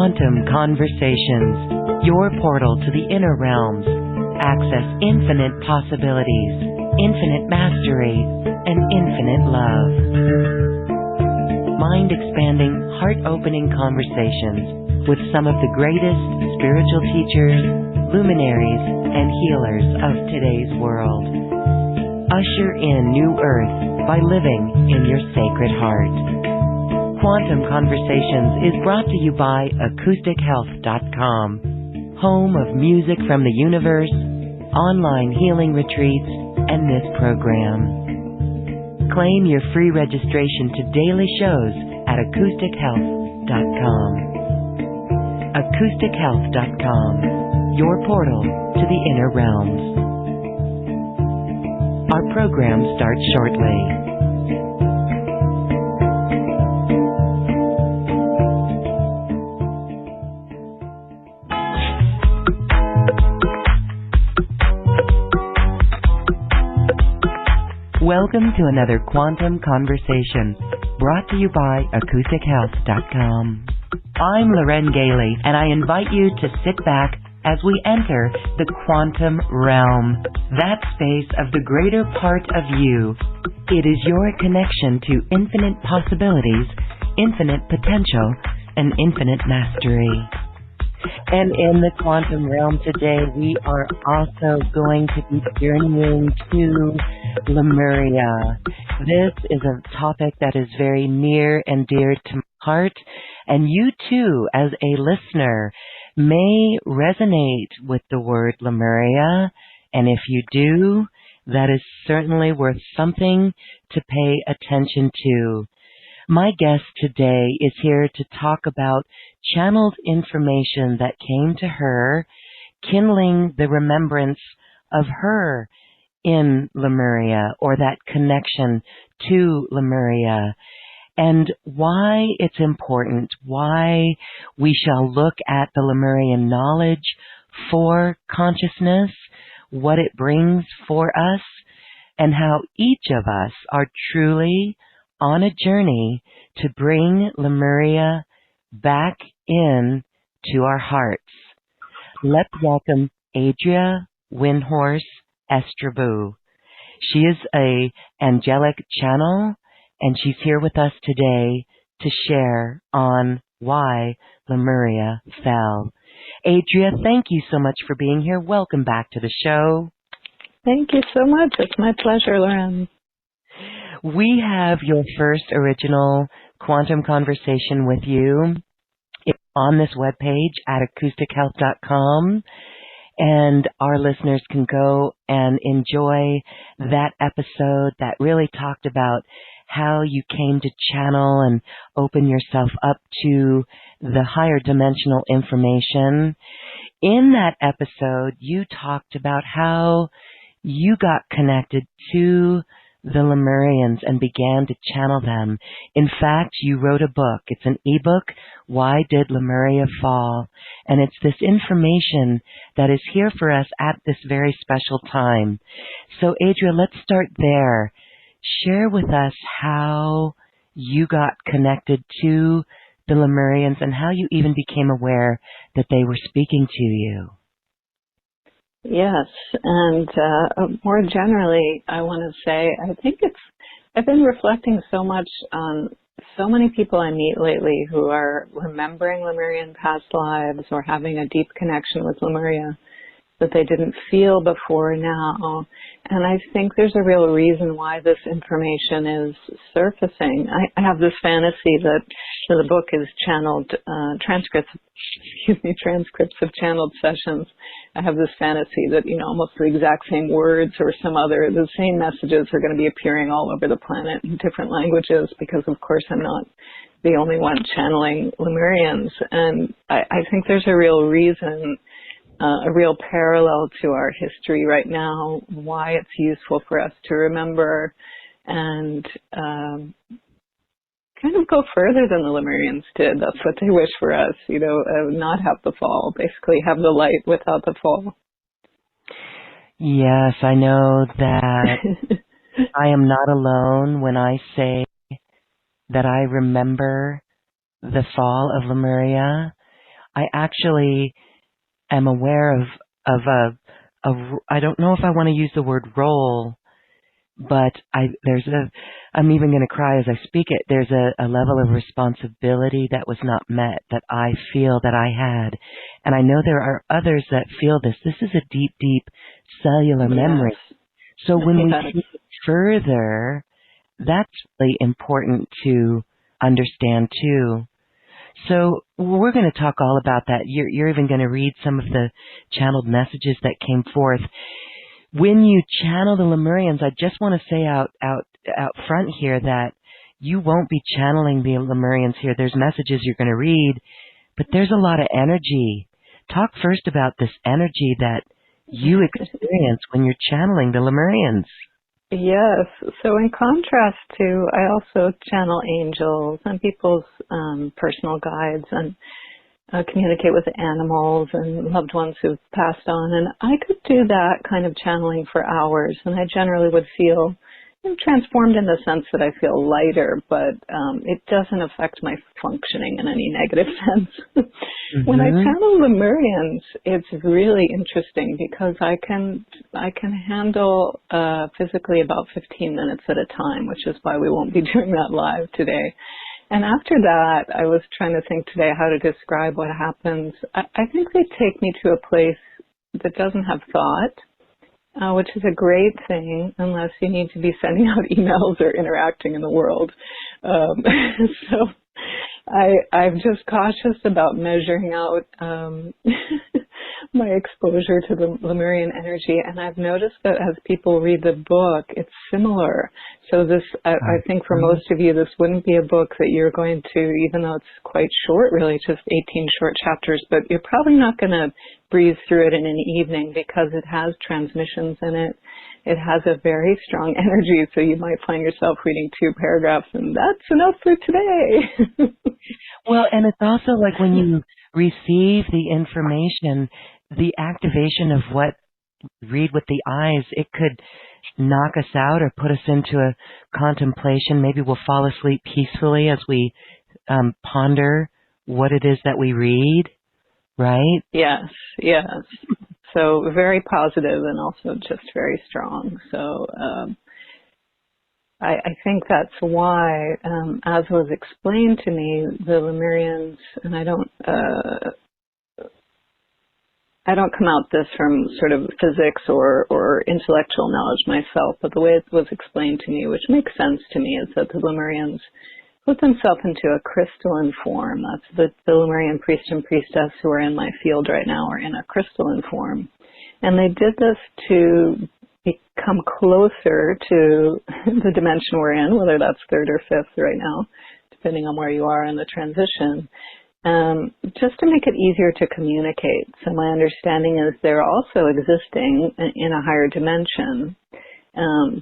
Quantum Conversations, your portal to the inner realms. Access infinite possibilities, infinite mastery, and infinite love. Mind-expanding, heart-opening conversations with some of the greatest spiritual teachers, luminaries, and healers of today's world. Usher in new earth by living in your sacred heart. Quantum Conversations is brought to you by acoustichealth.com, home of music from the universe, online healing retreats, and this program. Claim your free registration to daily shows at acoustichealth.com. acoustichealth.com, your portal to the inner realms. Our program starts shortly. Welcome to another Quantum Conversation, brought to you by acoustichealth.com. I'm Loren Gailey, and I invite you to sit back as we enter the quantum realm, that space of the greater part of you. It is your connection to infinite possibilities, infinite potential, and infinite mastery. And in the quantum realm today, we are also going to be journeying to Lemuria. This is a topic that is very near and dear to my heart, and you too, as a listener, may resonate with the word Lemuria, and if you do, that is certainly worth something to pay attention to. My guest today is here to talk about channeled information that came to her, kindling the remembrance of her in Lemuria, or that connection to Lemuria, and why it's important, why we shall look at the Lemurian knowledge for consciousness, what it brings for us, and how each of us are truly on a journey to bring Lemuria back in to our hearts. Let's welcome Adria WindHorse Estrabu. She is a angelic channel, and she's here with us today to share on why Lemuria fell. Adria, thank you so much for being here. Welcome back to the show. Thank you so much. It's my pleasure, Loren. We have your first original quantum conversation with you. It's on this webpage at acoustichealth.com, and our listeners can go and enjoy that episode that really talked about how you came to channel and open yourself up to the higher dimensional information. In that episode, you talked about how you got connected to the Lemurians and began to channel them. In fact, you wrote a book. It's an ebook, Why Did Lemuria Fall? And it's this information that is here for us at this very special time. So, Adria, let's start there. Share with us how you got connected to the Lemurians and how you even became aware that they were speaking to you. Yes, and more generally, I want to say, I've been reflecting so much on so many people I meet lately who are remembering Lemurian past lives or having a deep connection with Lemuria that they didn't feel before now. And I think there's a real reason why this information is surfacing. I have this fantasy that the book is channeled, transcripts of channeled sessions. I have this fantasy that, almost the exact same words or the same messages are going to be appearing all over the planet in different languages, because of course I'm not the only one channeling Lemurians. And I think there's a real reason, a real parallel to our history right now, why it's useful for us to remember and kind of go further than the Lemurians did. That's what they wish for us, not have the fall, basically have the light without the fall. Yes, I know that I am not alone when I say that I remember the fall of Lemuria. I actually am aware of I don't know if I want to use the word role, but I'm even going to cry as I speak it. There's a level of responsibility that was not met that I feel that I had. And I know there are others that feel this. This is a deep, deep cellular memory. Yes. So when we take it further, that's really important to understand too. So we're going to talk all about that. You're even going to read some of the channeled messages that came forth. When you channel the Lemurians, I just want to say out front here that you won't be channeling the Lemurians here. There's messages you're going to read, but there's a lot of energy. Talk first about this energy that you experience when you're channeling the Lemurians. Yes. So in contrast to, I also channel angels and people's personal guides and communicate with animals and loved ones who've passed on. And I could do that kind of channeling for hours, and I generally would feel transformed in the sense that I feel lighter, but it doesn't affect my functioning in any negative sense. When I channel Lemurians, it's really interesting because I can handle physically about 15 minutes at a time, which is why we won't be doing that live today. And after that, I was trying to think today how to describe what happens. I think they take me to a place that doesn't have thought, which is a great thing unless you need to be sending out emails or interacting in the world. So I'm just cautious about measuring out my exposure to the Lemurian energy, and I've noticed that as people read the book, it's similar. So this, I think for most of you, this wouldn't be a book that you're going to, even though it's quite short, really, just 18 short chapters, but you're probably not going to breeze through it in an evening because it has transmissions in it. It has a very strong energy, so you might find yourself reading 2 paragraphs, and that's enough for today. Well, and it's also like when you receive the information, the activation of what read with the eyes, it could knock us out or put us into a contemplation. Maybe we'll fall asleep peacefully as we ponder what it is that we read, right? Yes, yes. So very positive and also just very strong. So I think that's why, as was explained to me, the Lemurians, and I don't come at this from sort of physics or intellectual knowledge myself, but the way it was explained to me, which makes sense to me, is that the Lemurians put themselves into a crystalline form. That's the Lemurian priest and priestess who are in my field right now are in a crystalline form. And they did this to become closer to the dimension we're in, whether that's 3rd or 5th right now, depending on where you are in the transition, just to make it easier to communicate. So my understanding is they're also existing in a higher dimension,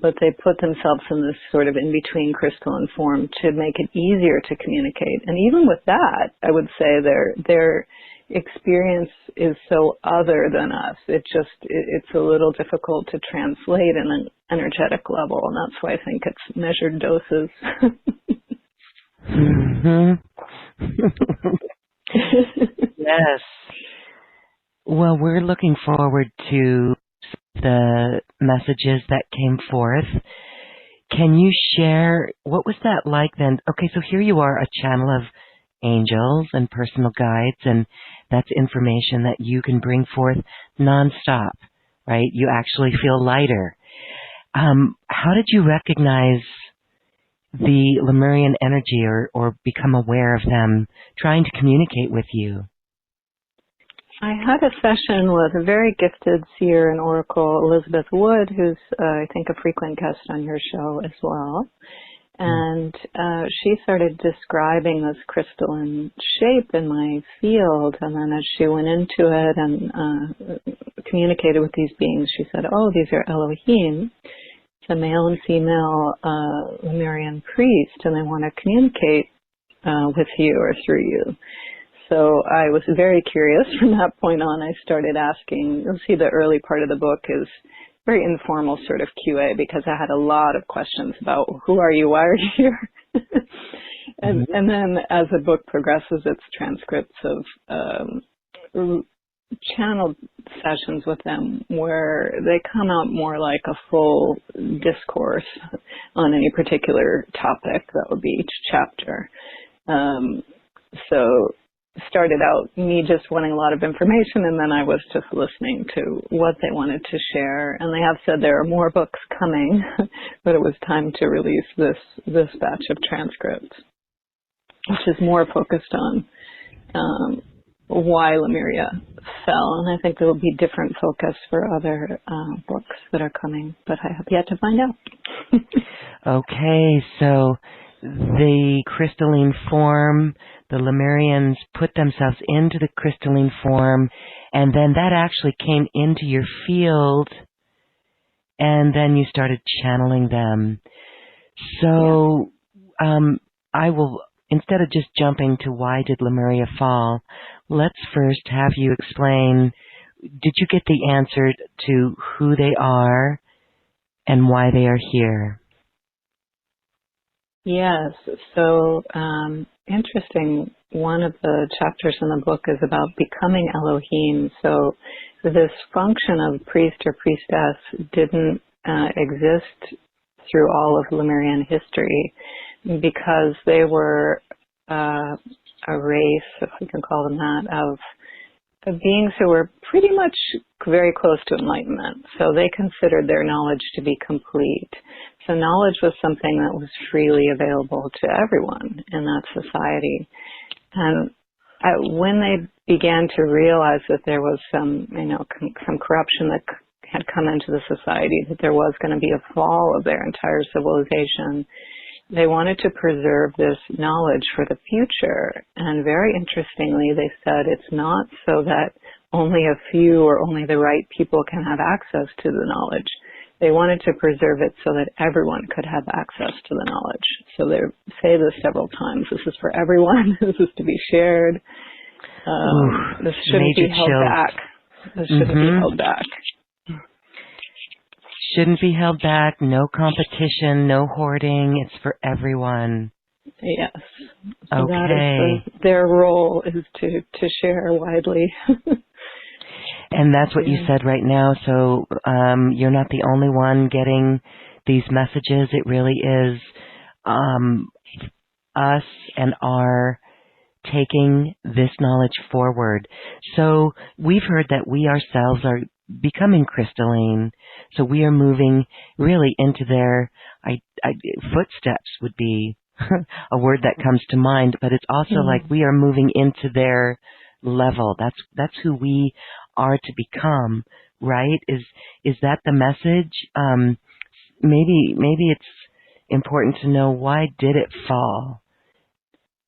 but they put themselves in this sort of in-between crystalline form to make it easier to communicate. And even with that, I would say their experience is so other than us. It's a little difficult to translate in an energetic level, and that's why I think it's measured doses. Yes. Well, we're looking forward to the messages that came forth. Can you share, what was that like then? Okay, so here you are, a channel of angels and personal guides, and that's information that you can bring forth nonstop, right? You actually feel lighter. How did you recognize the Lemurian energy or become aware of them trying to communicate with you? I had a session with a very gifted seer and oracle, Elizabeth Wood, who's, I think, a frequent guest on your show as well. And she started describing this crystalline shape in my field. And then as she went into it and communicated with these beings, she said, oh, these are Elohim. It's a male and female Lemurian priest, and they want to communicate with you or through you. So I was very curious. From that point on, I started asking. You'll see the early part of the book is very informal sort of QA because I had a lot of questions about who are you, why are you here? And then as the book progresses, it's transcripts of channeled sessions with them where they come out more like a full discourse on any particular topic. That would be each chapter. So started out me just wanting a lot of information, and then I was just listening to what they wanted to share. And they have said there are more books coming, but it was time to release this batch of transcripts, which is more focused on why Lemuria fell. And I think there will be different focus for other books that are coming, but I have yet to find out. Okay, so the crystalline form, the Lemurians put themselves into the crystalline form, and then that actually came into your field, and then you started channeling them. So I will, instead of just jumping to why did Lemuria fall, let's first have you explain, did you get the answer to who they are and why they are here? Yes. So, interesting. One of the chapters in the book is about becoming Elohim. So this function of priest or priestess didn't exist through all of Lemurian history because they were a race, if we can call them that, of beings who were pretty much very close to enlightenment. So they considered their knowledge to be complete. So knowledge was something that was freely available to everyone in that society. And when they began to realize that there was some corruption that had come into the society, that there was going to be a fall of their entire civilization, they wanted to preserve this knowledge for the future. And very interestingly, they said it's not so that only a few or only the right people can have access to the knowledge. They wanted to preserve it so that everyone could have access to the knowledge. So they say this several times. This is for everyone. This is to be shared. This shouldn't be held back. This shouldn't be held back. Shouldn't be held back. No competition. No hoarding. It's for everyone. Yes. So okay. That is their role is to share widely. And that's what you said right now. So you're not the only one getting these messages. It really is us and our taking this knowledge forward. So we've heard that we ourselves are becoming crystalline. So we are moving really into their footsteps would be a word that comes to mind, but it's also like we are moving into their level. That's who we are to become, right? Is that the message? Maybe it's important to know, why did it fall?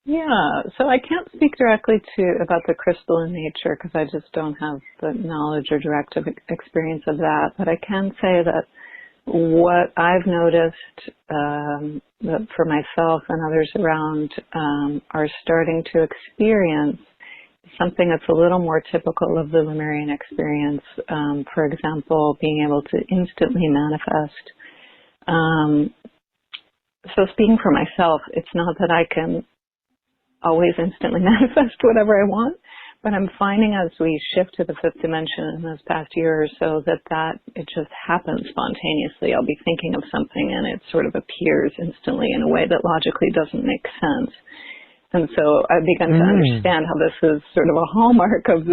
Yeah, so I can't speak directly about the crystalline nature because I just don't have the knowledge or direct experience of that. But I can say that what I've noticed that for myself and others around are starting to experience something that's a little more typical of the Lemurian experience. For example, being able to instantly manifest. So speaking for myself, it's not that I can always instantly manifest whatever I want, but I'm finding as we shift to the fifth dimension in this past year or so that it just happens spontaneously. I'll be thinking of something and it sort of appears instantly in a way that logically doesn't make sense. And so I've begun to understand how this is sort of a hallmark of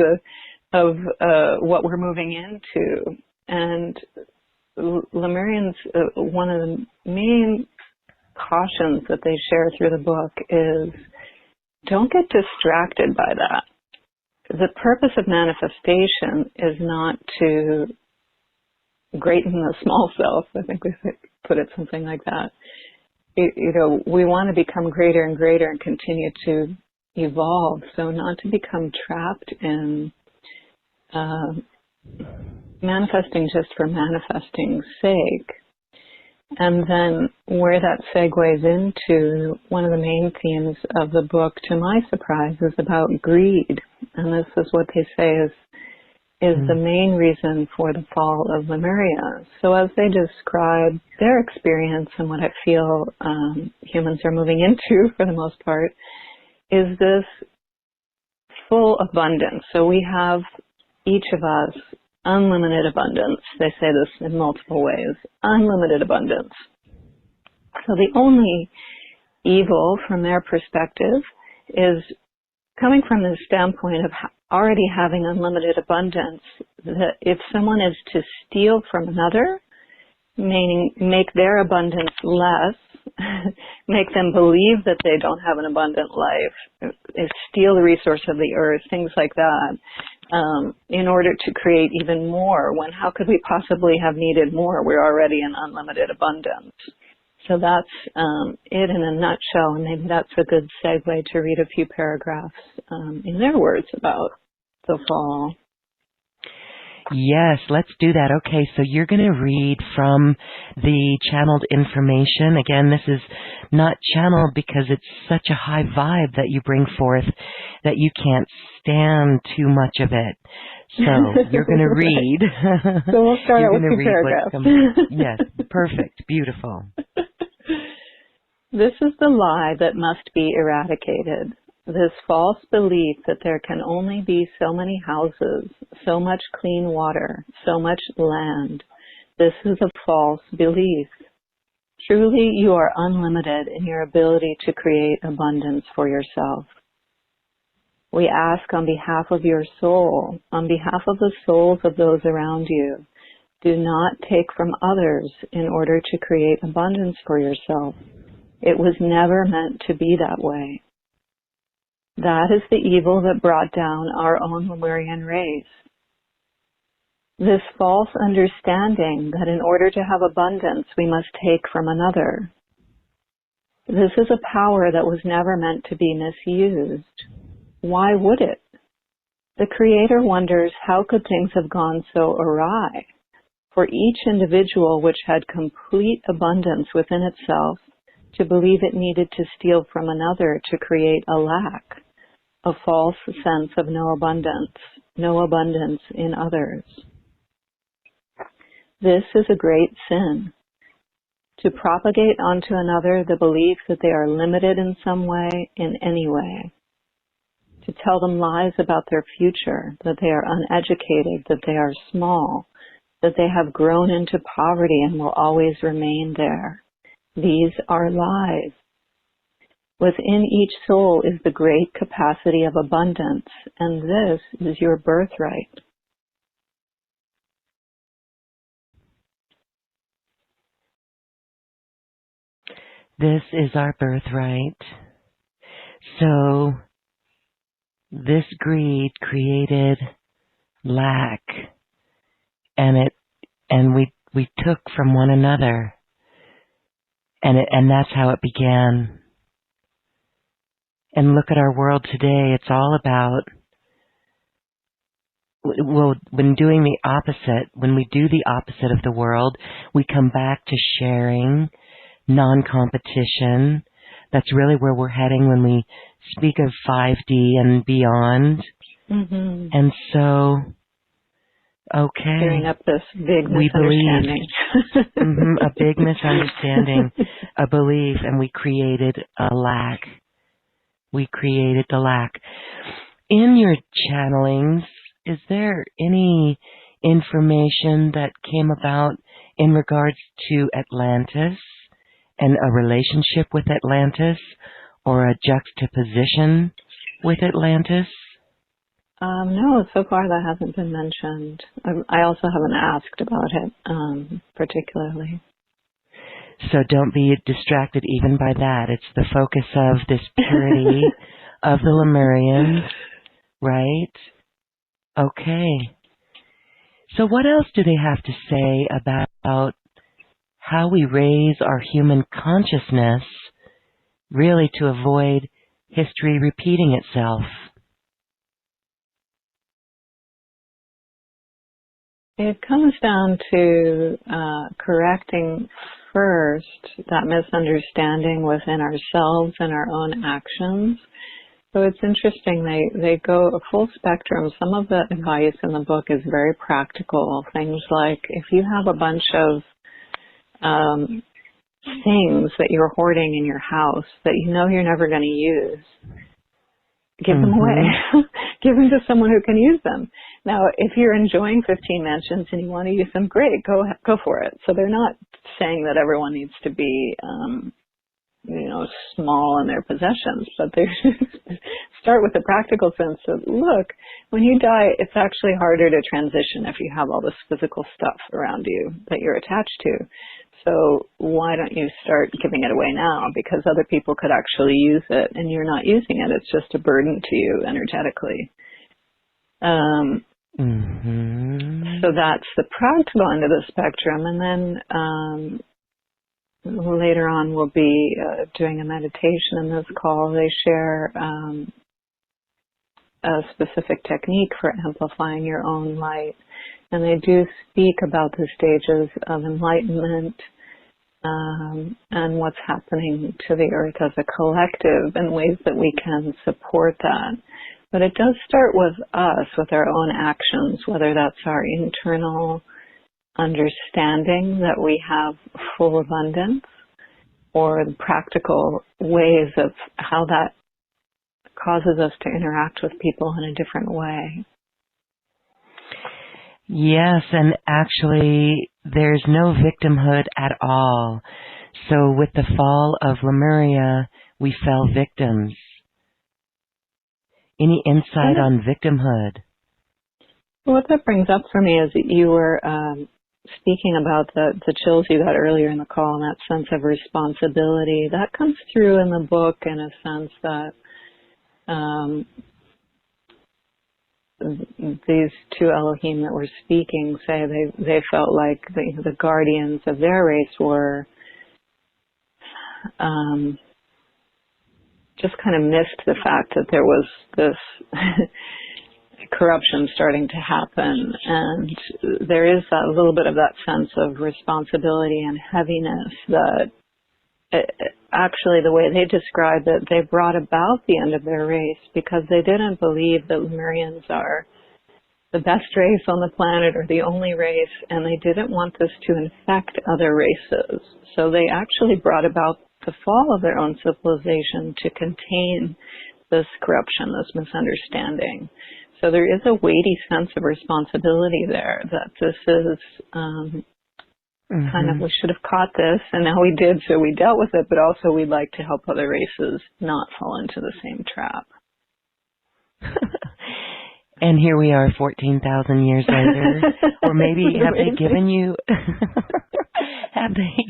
what we're moving into. And Lemurians, one of the main cautions that they share through the book is, don't get distracted by that. The purpose of manifestation is not to greaten the small self. I think we put it something like that. We want to become greater and greater and continue to evolve. So not to become trapped in manifesting just for manifesting's sake. And then where that segues into one of the main themes of the book, to my surprise, is about greed. And this is what they say is is the main reason for the fall of Lemuria. So as they describe their experience and what I feel humans are moving into for the most part, is this full abundance. So we have, each of us, unlimited abundance. They say this in multiple ways. Unlimited abundance. So the only evil from their perspective is coming from the standpoint of already having unlimited abundance, that if someone is to steal from another, meaning make their abundance less, make them believe that they don't have an abundant life, steal the resource of the earth, things like that, in order to create even more, when how could we possibly have needed more? We're already in unlimited abundance. So that's it in a nutshell, and maybe that's a good segue to read a few paragraphs in their words about the fall. Yes, let's do that. Okay, so you're going to read from the channeled information. Again, this is not channeled because it's such a high vibe that you bring forth that you can't stand too much of it. So you're going to read. So we'll start out with two paragraphs. Yes, perfect, beautiful. This is the lie that must be eradicated. This false belief that there can only be so many houses, so much clean water, so much land. This is a false belief. Truly, you are unlimited in your ability to create abundance for yourself. We ask on behalf of your soul, on behalf of the souls of those around you, do not take from others in order to create abundance for yourself. It was never meant to be that way. That is the evil that brought down our own Lemurian race. This false understanding that in order to have abundance, we must take from another. This is a power that was never meant to be misused. Why would it? The Creator wonders how could things have gone so awry? For each individual which had complete abundance within itself, to believe it needed to steal from another to create a lack, a false sense of no abundance in others. This is a great sin. To propagate onto another the belief that they are limited in some way, in any way. To tell them lies about their future, that they are uneducated, that they are small, that they have grown into poverty and will always remain there. These are lies. Within each soul is the great capacity of abundance, and this is your birthright. This is our birthright. So, this greed created lack, and we took from one another, and that's how it began. And look at our world today. It's all about, well, when we do the opposite of the world, we come back to sharing, non-competition. That's really where we're heading when we speak of 5D and beyond. Mm-hmm. And so, okay. Clearing up this big misunderstanding. A big misunderstanding, a belief, and we created a lack. We created the lack. In your channelings, is there any information that came about in regards to Atlantis and a relationship with Atlantis or a juxtaposition with Atlantis? No, so far that hasn't been mentioned. I also haven't asked about it particularly. So don't be distracted even by that. It's the focus of this purity of the Lemurians, right? Okay. So what else do they have to say about how we raise our human consciousness really to avoid history repeating itself? It comes down to correcting first that misunderstanding within ourselves and our own actions, So it's interesting. They go a full spectrum. Some of the advice in the book is very practical. Things like if you have a bunch of things that you're hoarding in your house that you know you're never going to use, give them away. Give them to someone who can use them. Now, if you're enjoying 15 mansions and you want to use them, great, go for it. So they're not saying that everyone needs to be, small in their possessions, but they start with a practical sense of, look, when you die, it's actually harder to transition if you have all this physical stuff around you that you're attached to. So why don't you start giving it away now? Because other people could actually use it and you're not using it. It's just a burden to you energetically. So that's the practical end of the spectrum. And then later on we'll be doing a meditation in this call. They share a specific technique for amplifying your own light. And they do speak about the stages of enlightenment and what's happening to the earth as a collective and ways that we can support that. But it does start with us, with our own actions, whether that's our internal understanding that we have full abundance or the practical ways of how that causes us to interact with people in a different way. Yes, and actually there's no victimhood at all. So with the fall of Lemuria, we fell victims. Any insight on victimhood? What that brings up for me is that you were speaking about the chills you got earlier in the call and that sense of responsibility. That comes through in the book in a sense that these two Elohim that were speaking say they felt like the guardians of their race were just kind of missed the fact that there was this corruption starting to happen, and there is a little bit of that sense of responsibility and heaviness that actually the way they describe it, they brought about the end of their race because they didn't believe that Lemurians are the best race on the planet or the only race, and they didn't want this to infect other races. So they actually brought about the fall of their own civilization to contain this corruption, this misunderstanding. So there is a weighty sense of responsibility there that this is kind of, we should have caught this, and now we did, so we dealt with it, but also we'd like to help other races not fall into the same trap. And here we are 14,000 years later. Or maybe have they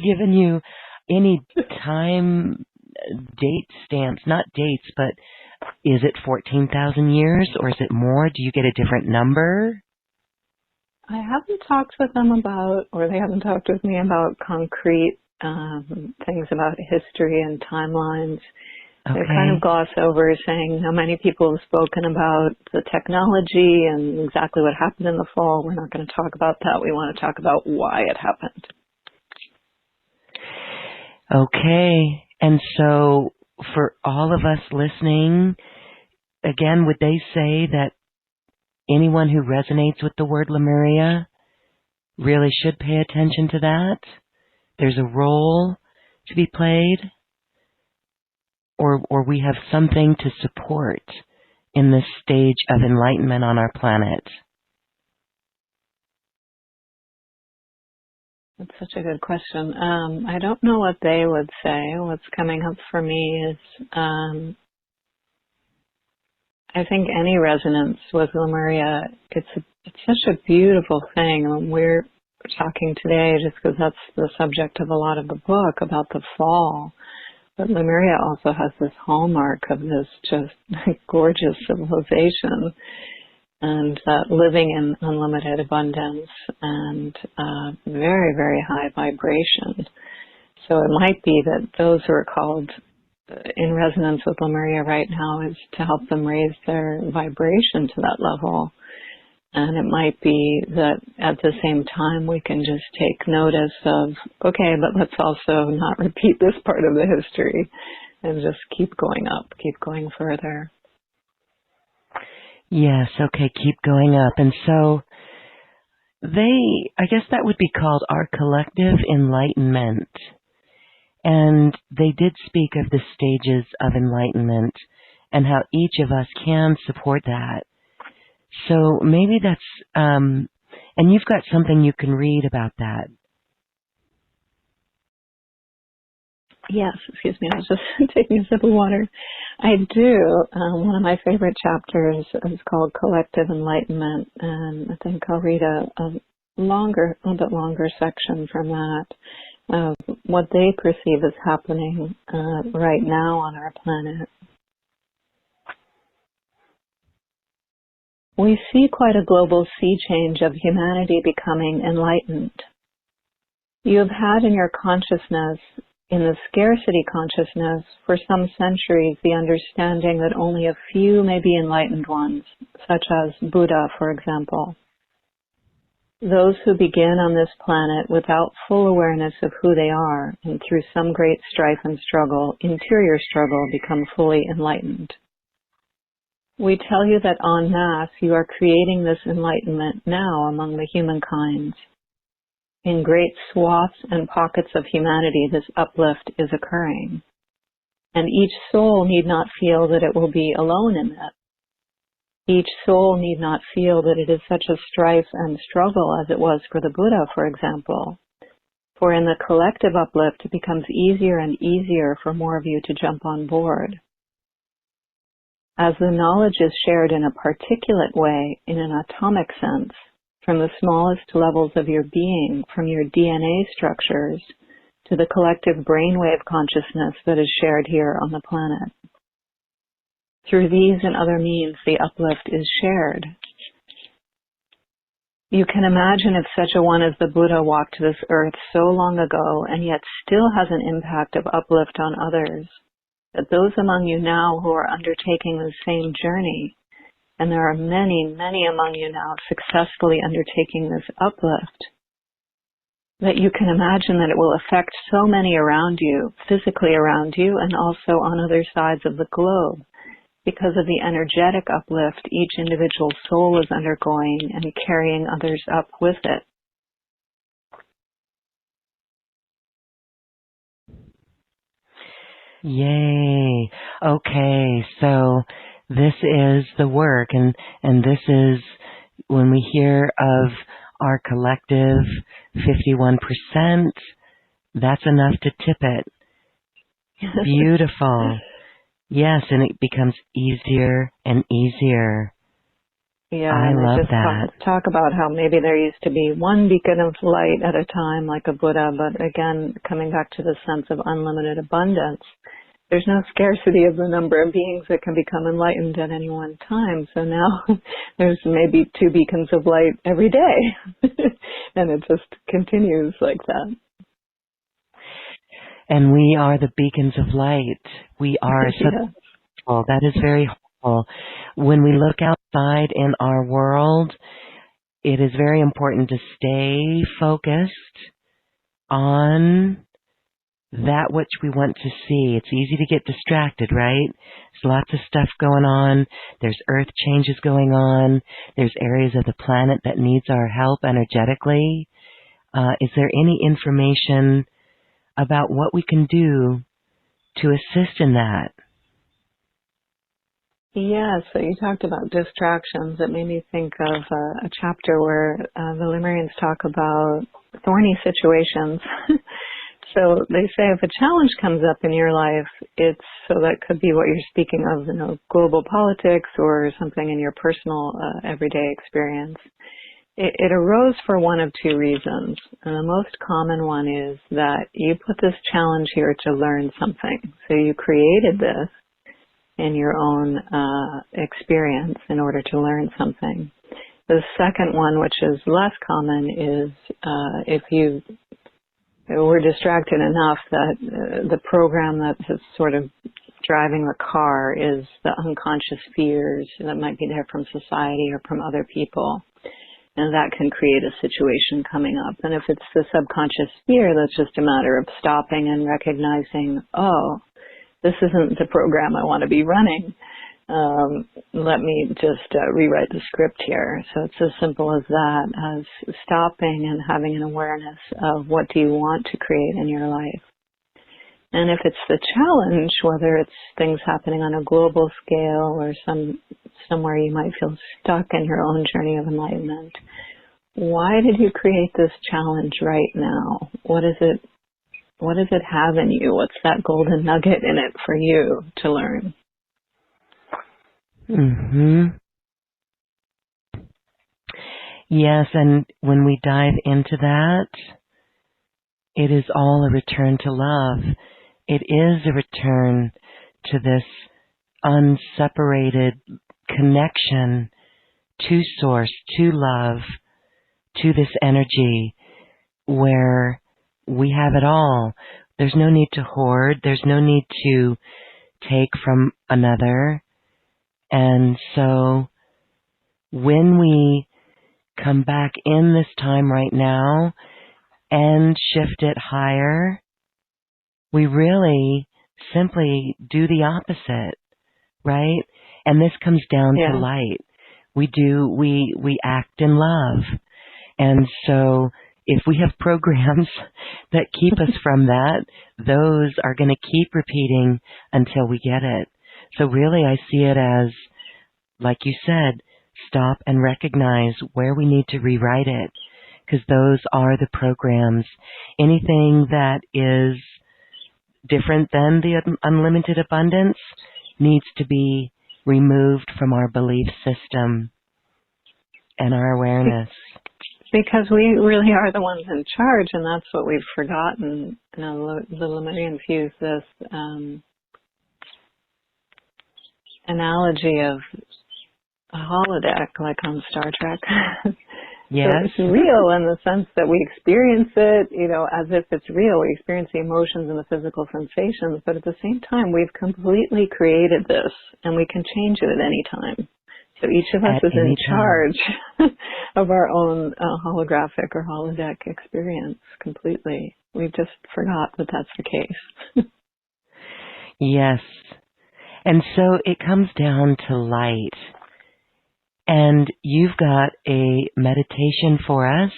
given you any time date stamps, not dates, but is it 14,000 years or is it more? Do you get a different number? I haven't talked with them about, or they haven't talked with me about concrete things about history and timelines. Okay. They kind of gloss over saying how many people have spoken about the technology and exactly what happened in the fall. We're not going to talk about that. We want to talk about why it happened. Okay. And so for all of us listening, again, would they say that anyone who resonates with the word Lemuria really should pay attention to that? There's a role to be played, or we have something to support in this stage of enlightenment on our planet? That's such a good question. I don't know what they would say. What's coming up for me is I think any resonance with Lemuria, it's such a beautiful thing. And we're talking today just because that's the subject of a lot of the book about the fall. But Lemuria also has this hallmark of this just gorgeous civilization and living in unlimited abundance and very, very high vibration. So it might be that those who are called in resonance with Lemuria right now is to help them raise their vibration to that level. And it might be that at the same time we can just take notice of, okay, but let's also not repeat this part of the history and just keep going up, keep going further. Yes, okay, keep going up. And so I guess that would be called our collective enlightenment. And they did speak of the stages of enlightenment and how each of us can support that. So maybe that's, and you've got something you can read about that. Yes, excuse me, I was just taking a sip of water. I do. One of my favorite chapters is called Collective Enlightenment, and I think I'll read a little bit longer section from that of what they perceive as happening right now on our planet. We see quite a global sea change of humanity becoming enlightened. You have had in your consciousness, in the scarcity consciousness, for some centuries, the understanding that only a few may be enlightened ones, such as Buddha, for example. Those who begin on this planet without full awareness of who they are, and through some great strife and struggle, interior struggle, become fully enlightened. We tell you that en masse you are creating this enlightenment now among the humankind. In great swaths and pockets of humanity, this uplift is occurring. And each soul need not feel that it will be alone in it. Each soul need not feel that it is such a strife and struggle as it was for the Buddha, for example. For in the collective uplift, it becomes easier and easier for more of you to jump on board. As the knowledge is shared in a particulate way, in an atomic sense, from the smallest levels of your being, from your DNA structures, to the collective brainwave consciousness that is shared here on the planet. Through these and other means, the uplift is shared. You can imagine if such a one as the Buddha walked this earth so long ago and yet still has an impact of uplift on others, that those among you now who are undertaking the same journey, and there are many, many among you now successfully undertaking this uplift, that you can imagine that it will affect so many around you, physically around you, and also on other sides of the globe, because of the energetic uplift each individual soul is undergoing and carrying others up with it. Yay. Okay, so this is the work, and this is when we hear of our collective 51%, that's enough to tip it. Beautiful. Yes, and it becomes easier and easier. Yeah, I and love just that. talk about how maybe there used to be one beacon of light at a time, like a Buddha, but again, coming back to the sense of unlimited abundance, there's no scarcity of the number of beings that can become enlightened at any one time. So now there's maybe 2 beacons of light every day, and it just continues like that. And we are the beacons of light. We are so helpful. That is very helpful. When we look outside in our world, it is very important to stay focused on that which we want to see. It's easy to get distracted, right? There's lots of stuff going on. There's earth changes going on. There's areas of the planet that needs our help energetically. Is there any information about what we can do to assist in that? Yeah, so you talked about distractions. It made me think of a chapter where the Lemurians talk about thorny situations. So they say if a challenge comes up in your life, so that could be what you're speaking of, global politics or something in your personal everyday experience. It arose for one of 2 reasons. And the most common one is that you put this challenge here to learn something. So you created this in your own experience in order to learn something. The second one, which is less common, is if you were distracted enough that the program that is sort of driving the car is the unconscious fears that might be there from society or from other people. And that can create a situation coming up. And if it's the subconscious fear, that's just a matter of stopping and recognizing, oh, this isn't the program I want to be running. let me just rewrite the script here. So it's as simple as that, as stopping and having an awareness of what do you want to create in your life. And if it's the challenge, whether it's things happening on a global scale or somewhere you might feel stuck in your own journey of enlightenment, why did you create this challenge right now? What does it have in you? What's that golden nugget in it for you to learn? Yes, and when we dive into that, it is all a return to love. It is a return to this unseparated connection to Source, to love, to this energy where we have it all. There's no need to hoard. There's no need to take from another. And so when we come back in this time right now and shift it higher, we really simply do the opposite, right? And this comes down to light. We act in love. And so if we have programs that keep us from that, those are going to keep repeating until we get it. So really I see it as, like you said, stop and recognize where we need to rewrite it, because those are the programs. Anything that is different than the unlimited abundance needs to be removed from our belief system and our awareness. Because we really are the ones in charge, and that's what we've forgotten. You know, the Lemurians use this analogy of a holodeck, like on Star Trek. Yes. So it's real in the sense that we experience it, you know, as if it's real. We experience the emotions and the physical sensations, but at the same time, we've completely created this, and we can change it at any time. So each of us is in charge of our own holographic or holodeck experience completely. We've just forgot that that's the case. Yes. And so it comes down to light. And you've got a meditation for us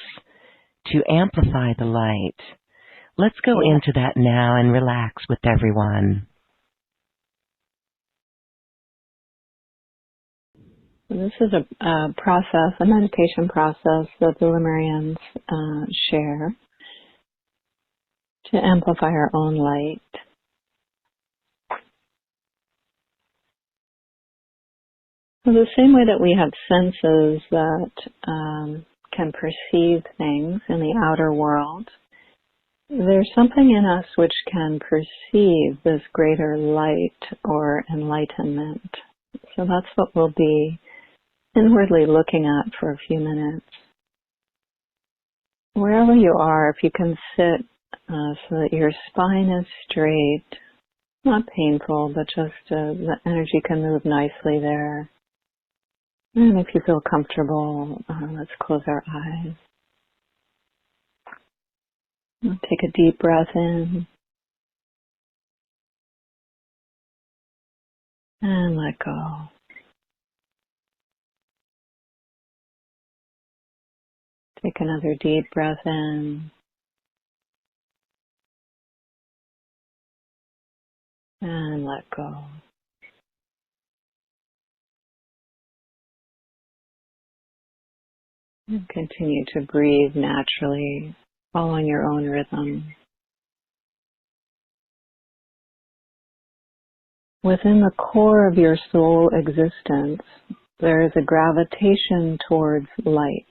to amplify the light. Let's go into that now and relax with everyone. This is a process, a meditation process that the Lemurians share to amplify our own light. So the same way that we have senses that can perceive things in the outer world, there's something in us which can perceive this greater light or enlightenment. So that's what we'll be inwardly looking at for a few minutes. Wherever you are, if you can sit so that your spine is straight, not painful, but just the energy can move nicely there. And if you feel comfortable, let's close our eyes. Take a deep breath in and let go. Take another deep breath in and let go. And continue to breathe naturally, following your own rhythm. Within the core of your soul existence, there is a gravitation towards light.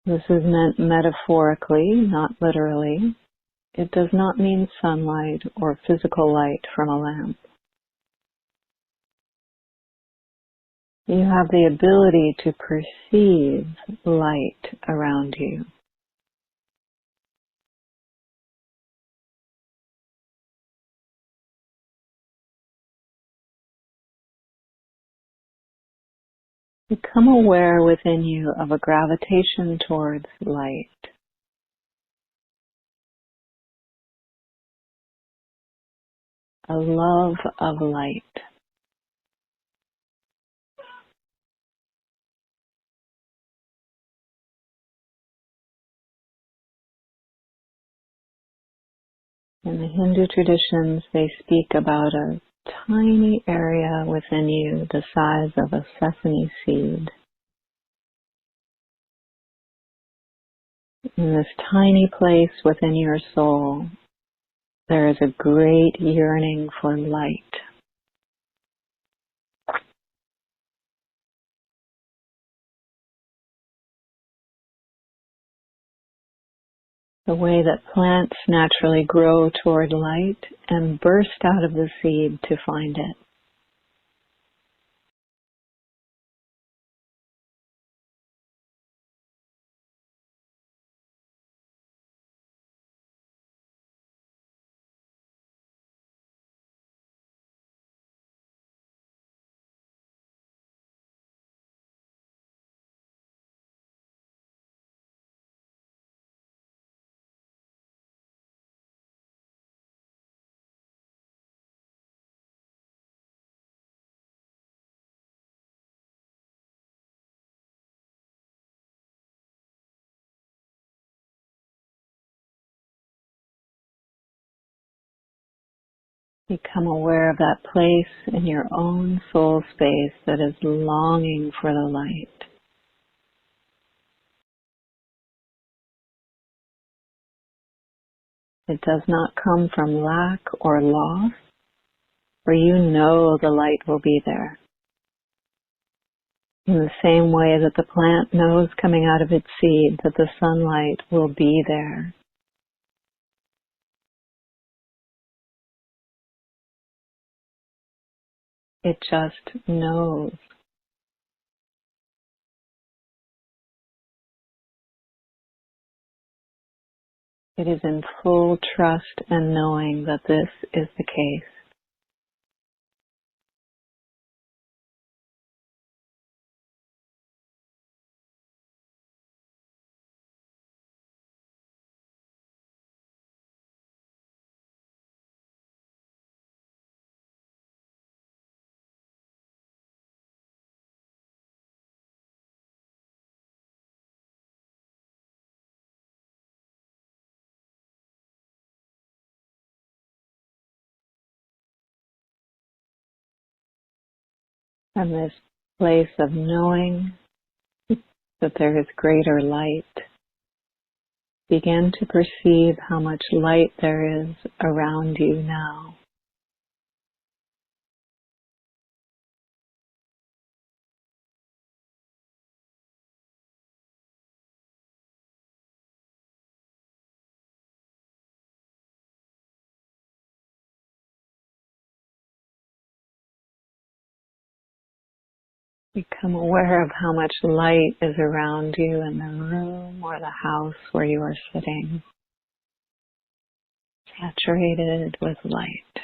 This is meant metaphorically, not literally. It does not mean sunlight or physical light from a lamp. You have the ability to perceive light around you. Become aware within you of a gravitation towards light. a love of light. In the Hindu traditions, they speak about a tiny area within you the size of a sesame seed. In this tiny place within your soul, there is a great yearning for light. The way that plants naturally grow toward light and burst out of the seed to find it. Become aware of that place in your own soul space that is longing for the light. It does not come from lack or loss, for you know the light will be there. In the same way that the plant knows coming out of its seed that the sunlight will be there. It just knows. It is in full trust and knowing that this is the case. From this place of knowing that there is greater light, begin to perceive how much light there is around you now. Become aware of how much light is around you in the room or the house where you are sitting, saturated with light.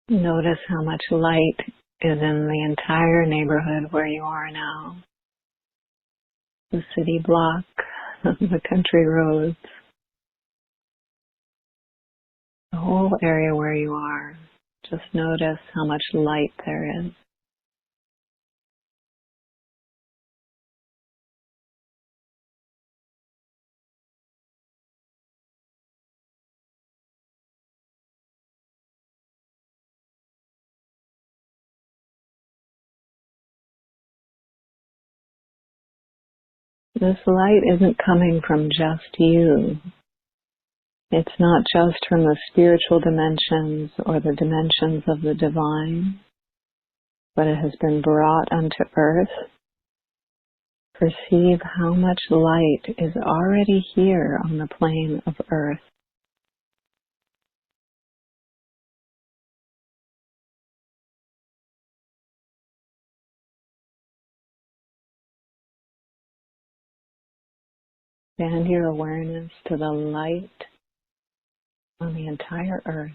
Notice how much light is in the entire neighborhood where you are now. The city block, the country roads, the whole area where you are. Just notice how much light there is. This light isn't coming from just you. It's not just from the spiritual dimensions or the dimensions of the divine, but it has been brought unto earth. Perceive how much light is already here on the plane of earth. Expand your awareness to the light on the entire earth.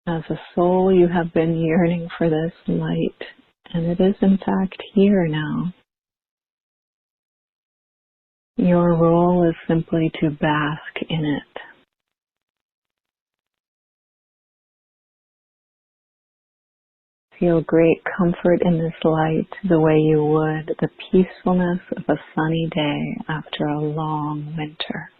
As a soul, you have been yearning for this light, and it is in fact here now. Your role is simply to bask in it. Feel great comfort in this light the way you would the peacefulness of a sunny day after a long winter.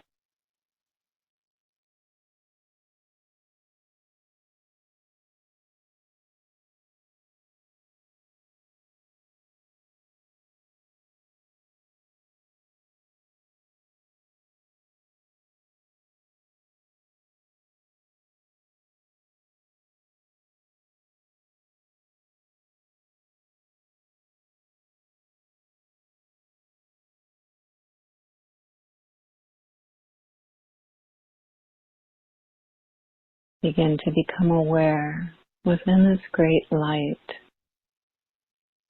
Begin to become aware within this great light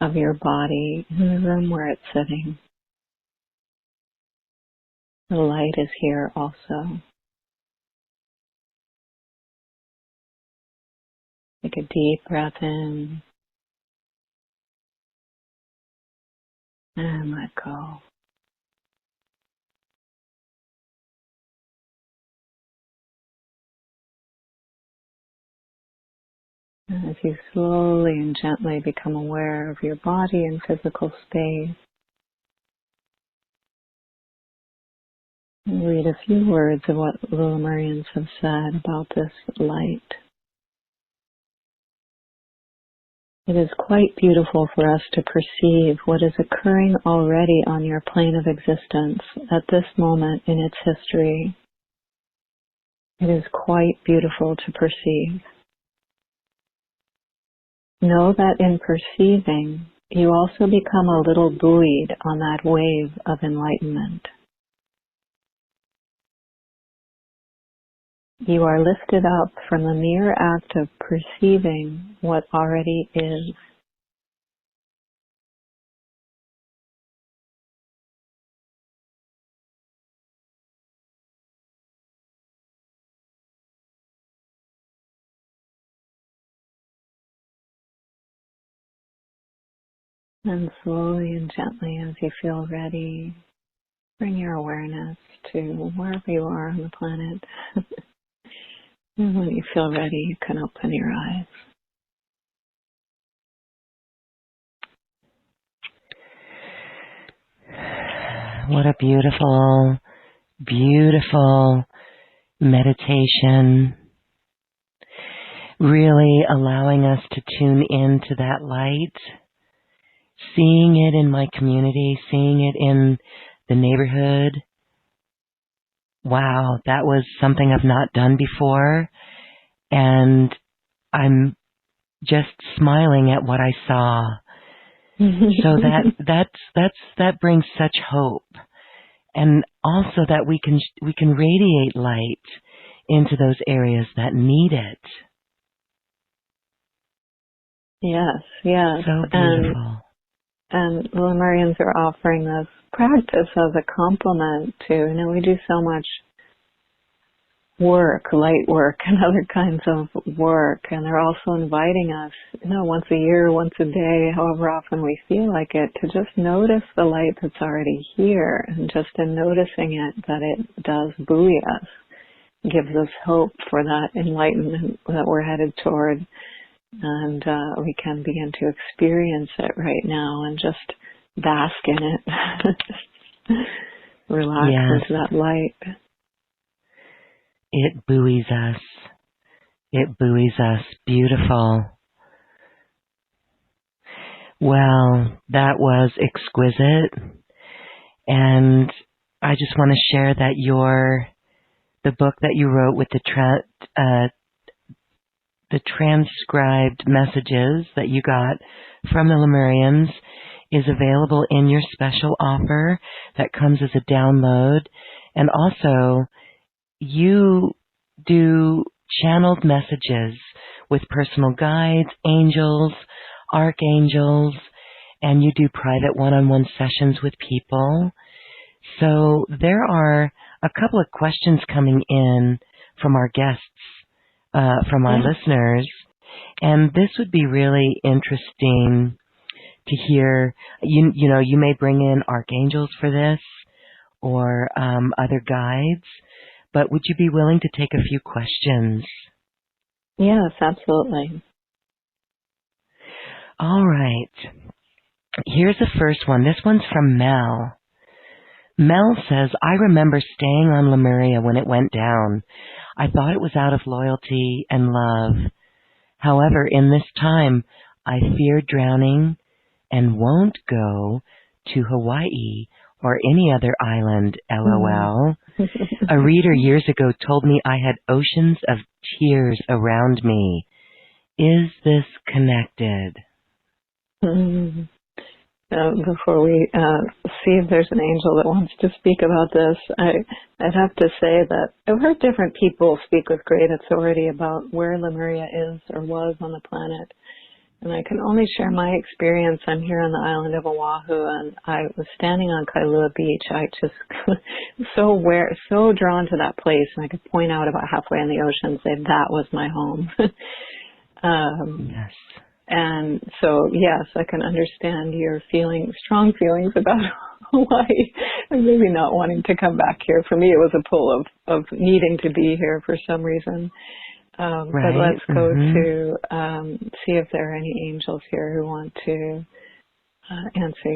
of your body in the room where it's sitting. The light is here also. Take a deep breath in and let go. And as you slowly and gently become aware of your body and physical space, read a few words of what the Lemurians have said about this light. It is quite beautiful for us to perceive what is occurring already on your plane of existence at this moment in its history. It is quite beautiful to perceive. Know that in perceiving, you also become a little buoyed on that wave of enlightenment. You are lifted up from the mere act of perceiving what already is. And slowly and gently, as you feel ready, bring your awareness to wherever you are on the planet. And when you feel ready, you can open your eyes. What a beautiful, beautiful meditation. Really allowing us to tune into that light, seeing it in my community, seeing it in the neighborhood. Wow, that was something I've not done before, and I'm just smiling at what I saw. So that brings such hope, and also that we can radiate light into those areas that need it. Yes, yes. So beautiful. And the Lemurians are offering this practice as a complement to, we do so much work, light work and other kinds of work, and they're also inviting us, once a year, once a day, however often we feel like it, to just notice the light that's already here, and just in noticing it, that it does buoy us, gives us hope for that enlightenment that we're headed toward, and we can begin to experience it right now and just bask in it. Relax into that light. It buoys us. It buoys us. Beautiful. Well, that was exquisite. And I just want to share that the book that you wrote with the transcribed messages that you got from the Lemurians is available in your special offer that comes as a download. And also, you do channeled messages with personal guides, angels, archangels, and you do private one-on-one sessions with people. So there are a couple of questions coming in from our guests, from our listeners, and this would be really interesting to hear. You know, you may bring in archangels for this or other guides, but would you be willing to take a few questions? Yes, absolutely. All right. Here's the first one. This one's from Mel. Mel says, I remember staying on Lemuria when it went down. I thought it was out of loyalty and love. However, in this time, I feared drowning and won't go to Hawaii or any other island, LOL. A reader years ago told me I had oceans of tears around me. Is this connected? Before we see if there's an angel that wants to speak about this, I'd have to say that I've heard different people speak with great authority about where Lemuria is or was on the planet. And I can only share my experience. I'm here on the island of Oahu, and I was standing on Kailua Beach. I just so drawn to that place, and I could point out about halfway in the ocean and say that was my home. Yes. And so, yes, I can understand your strong feelings about Hawaii, and maybe not wanting to come back here. For me, it was a pull of needing to be here for some reason. Right. But let's go to see if there are any angels here who want to answer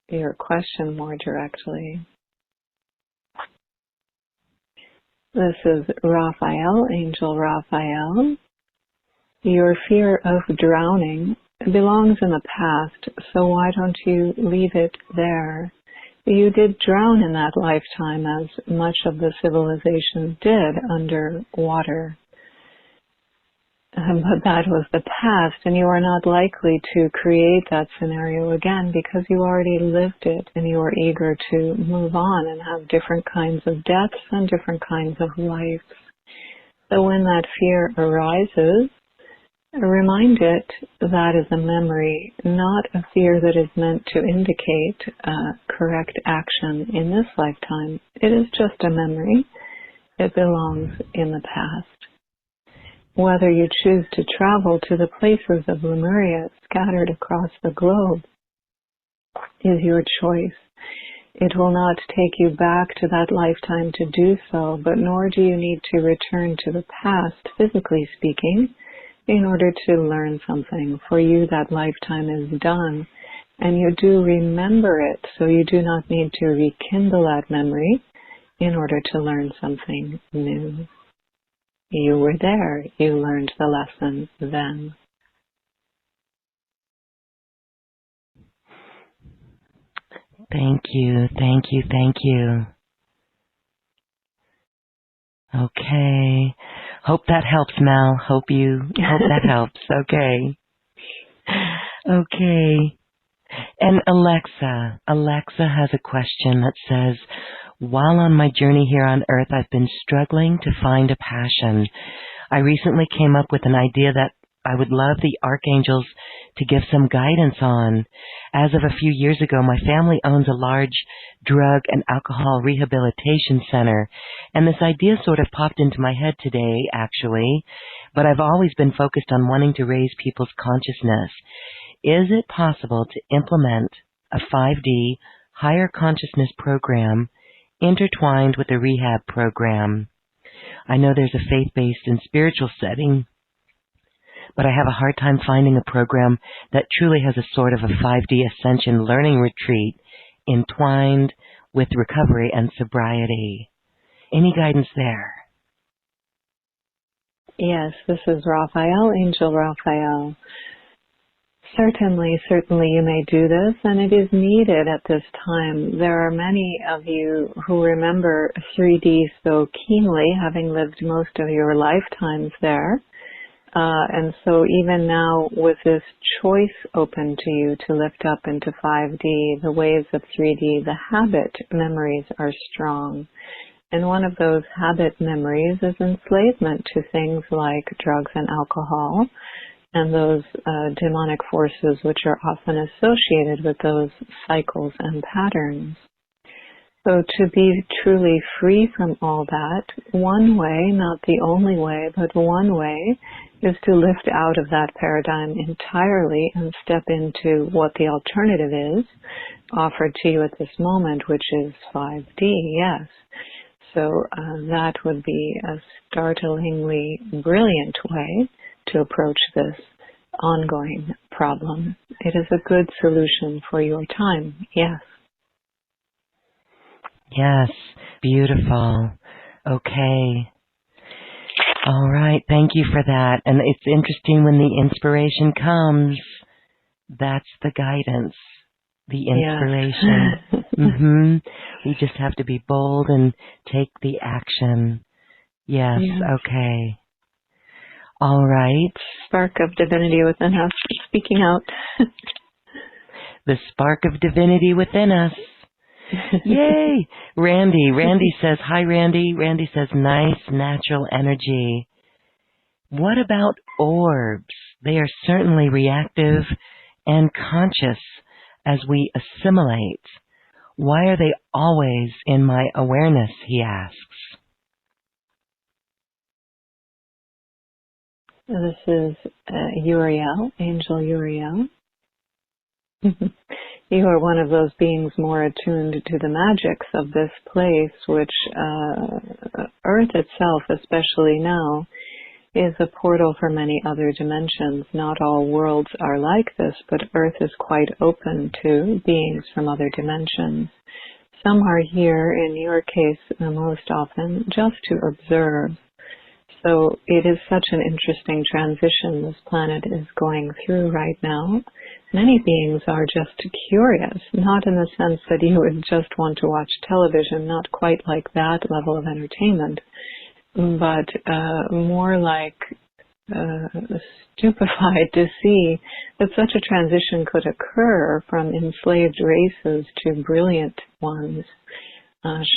your question more directly. This is Raphael, Angel Raphael. Your fear of drowning belongs in the past, so why don't you leave it there? You did drown in that lifetime, as much of the civilization did underwater. But that was the past, and you are not likely to create that scenario again because you already lived it and you are eager to move on and have different kinds of deaths and different kinds of lives. So when that fear arises, remind it that is a memory, not a fear that is meant to indicate correct action in this lifetime. It is just a memory. It belongs in the past. Whether you choose to travel to the places of Lemuria scattered across the globe is your choice. It will not take you back to that lifetime to do so, but nor do you need to return to the past, physically speaking, in order to learn something. For you, that lifetime is done, and you do remember it, so you do not need to rekindle that memory in order to learn something new. You were there. You learned the lesson then. Thank you, thank you, thank you. Okay. Hope that helps, Mel. Hope that helps. Okay. Okay. And Alexa has a question that says, while on my journey here on Earth, I've been struggling to find a passion. I recently came up with an idea that I would love the archangels to give some guidance on. As of a few years ago, my family owns a large drug and alcohol rehabilitation center, and this idea sort of popped into my head today, actually, but I've always been focused on wanting to raise people's consciousness. Is it possible to implement a 5D higher consciousness program intertwined with a rehab program? I know there's a faith-based and spiritual setting, but I have a hard time finding a program that truly has a sort of a 5D ascension learning retreat entwined with recovery and sobriety. Any guidance there? Yes, this is Raphael, Angel Raphael. Certainly you may do this, and it is needed at this time. There are many of you who remember 3D so keenly, having lived most of your lifetimes there. And so even now, with this choice open to you to lift up into 5D, the waves of 3D, the habit memories are strong. And one of those habit memories is enslavement to things like drugs and alcohol, and those demonic forces which are often associated with those cycles and patterns. So to be truly free from all that, one way, not the only way, but one way, is to lift out of that paradigm entirely and step into what the alternative is offered to you at this moment, which is 5D, yes. So that would be a startlingly brilliant way to approach this ongoing problem. It is a good solution for your time, yes. Yes, beautiful. Okay. All right, thank you for that. And it's interesting when the inspiration comes, that's the guidance, the inspiration. Yes. We just have to be bold and take the action. Yes, okay. All right. Spark of divinity within us, speaking out. The spark of divinity within us. Yay! Randy says, hi Randy. Randy says, nice natural energy. What about orbs? They are certainly reactive and conscious as we assimilate. Why are they always in my awareness, he asks. This is Uriel, Angel Uriel. You are one of those beings more attuned to the magics of this place, which Earth itself, especially now, is a portal for many other dimensions. Not all worlds are like this, but Earth is quite open to beings from other dimensions. Some are here, in your case, most often, just to observe. So it is such an interesting transition this planet is going through right now. Many beings are just curious, not in the sense that you would just want to watch television, not quite like that level of entertainment, but more like stupefied to see that such a transition could occur from enslaved races to brilliant ones.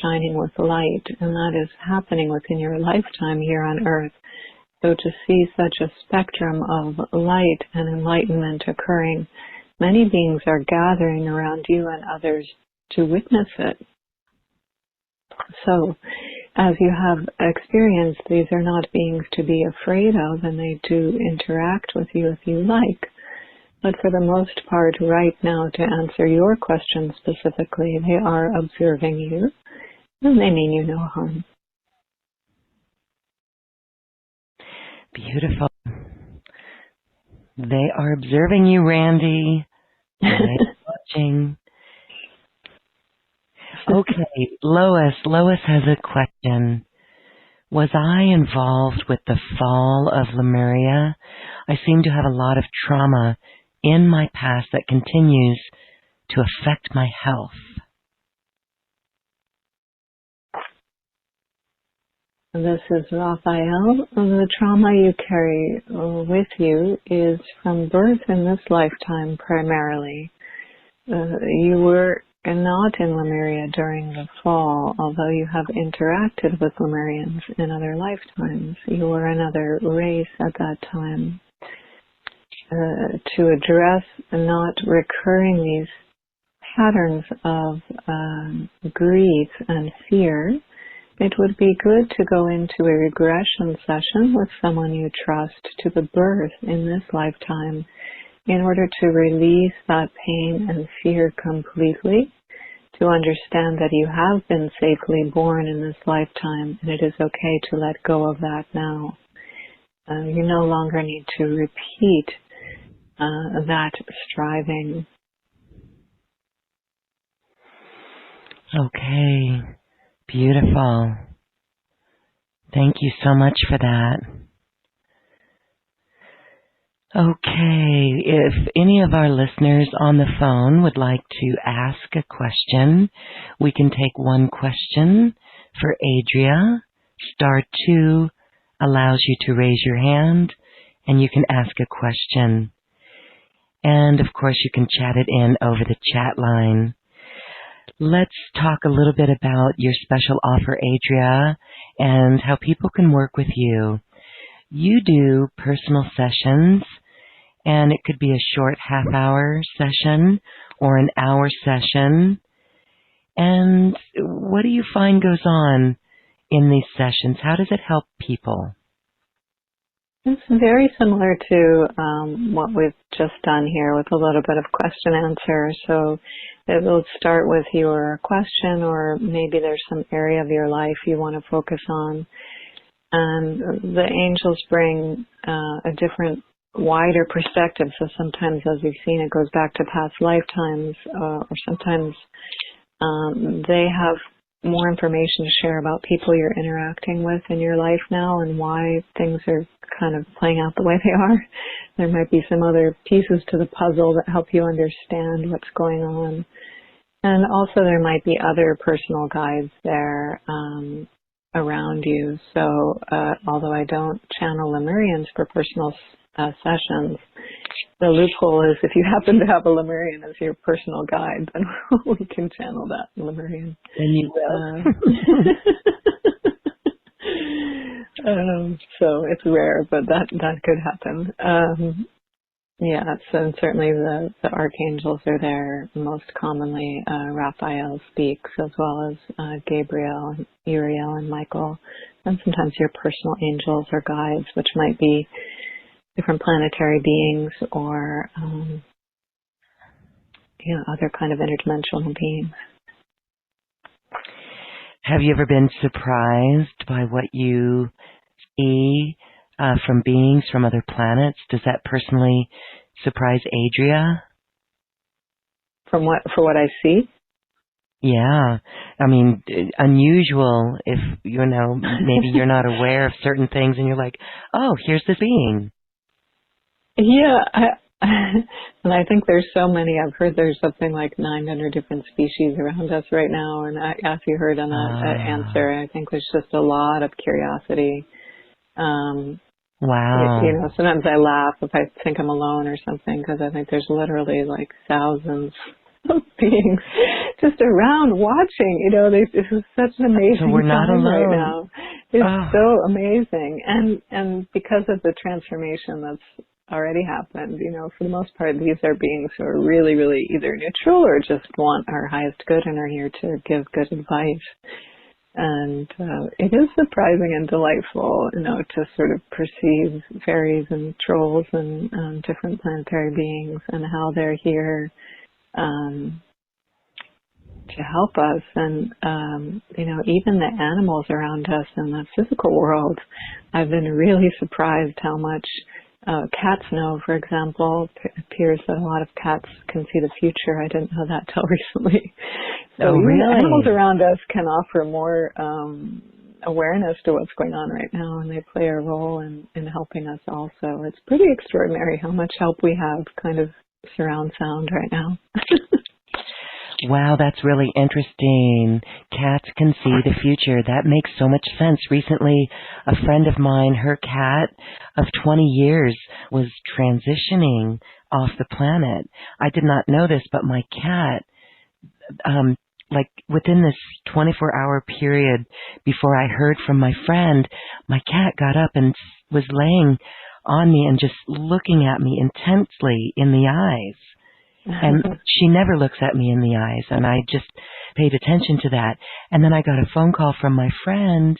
Shining with light, and that is happening within your lifetime here on Earth. So to see such a spectrum of light and enlightenment occurring, many beings are gathering around you and others to witness it. So, as you have experienced, these are not beings to be afraid of, and they do interact with you if you like. But for the most part, right now, to answer your question specifically, they are observing you, and they mean you no harm. Beautiful. They are observing you, Randy. They're watching. Okay, Lois has a question. Was I involved with the fall of Lemuria? I seem to have a lot of trauma in my past that continues to affect my health. This is Raphael. The trauma you carry with you is from birth in this lifetime primarily. You were not in Lemuria during the fall, although you have interacted with Lemurians in other lifetimes. You were another race at that time. To address not recurring these patterns of grief and fear, it would be good to go into a regression session with someone you trust to the birth in this lifetime in order to release that pain and fear completely, to understand that you have been safely born in this lifetime and it is okay to let go of that now. You no longer need to repeat that striving. Okay, beautiful. Thank you so much for that. Okay, if any of our listeners on the phone would like to ask a question, we can take one question for Adria. *2 allows you to raise your hand and you can ask a question. And of course you can chat it in over the chat line. Let's talk a little bit about your special offer, Adria, and how people can work with you. You do personal sessions, and it could be a short half-hour session or an hour session. And what do you find goes on in these sessions? How does it help people? It's very similar to what we've just done here with a little bit of question answer. So it will start with your question, or maybe there's some area of your life you want to focus on. And the angels bring a different, wider perspective. So sometimes, as we've seen, it goes back to past lifetimes, or sometimes they have more information to share about people you're interacting with in your life now and why things are kind of playing out the way they are. There might be some other pieces to the puzzle that help you understand what's going on. And also there might be other personal guides there around you. So although I don't channel Lemurians for personal sessions, the loophole is if you happen to have a Lemurian as your personal guide, then we can channel that Lemurian. And you will. So it's rare, but that could happen. Yeah, so certainly the archangels are there most commonly. Raphael speaks, as well as Gabriel, Uriel, and Michael. And sometimes your personal angels or guides, which might be different planetary beings or other kind of interdimensional beings. Have you ever been surprised by what you see from beings from other planets? Does that personally surprise Adria? For what I see? Yeah. I mean, unusual if, maybe you're not aware of certain things and you're like, oh, here's this being. Yeah, and I think there's so many. I've heard there's something like 900 different species around us right now, and as you heard on that answer, I think there's just a lot of curiosity. Wow. Sometimes I laugh if I think I'm alone or something, because I think there's literally like thousands of beings just around watching. This is such an amazing so we're not time alone right now. It's so amazing, and because of the transformation that's already happened, for the most part, these are beings who are really, really either neutral or just want our highest good and are here to give good advice. And it is surprising and delightful, to sort of perceive fairies and trolls and different planetary beings and how they're here to help us. And, even the animals around us in the physical world, I've been really surprised how much cats know, for example. It appears that a lot of cats can see the future. I didn't know that till recently. So even the animals around us can offer more awareness to what's going on right now, and they play a role in helping us also. It's pretty extraordinary how much help we have kind of surround sound right now. Wow, that's really interesting. Cats can see the future. That makes so much sense. Recently, a friend of mine, her cat of 20 years was transitioning off the planet. I did not know this, but my cat, within this 24-hour period before I heard from my friend, my cat got up and was laying on me and just looking at me intensely in the eyes. And she never looks at me in the eyes, and I just paid attention to that. And then I got a phone call from my friend,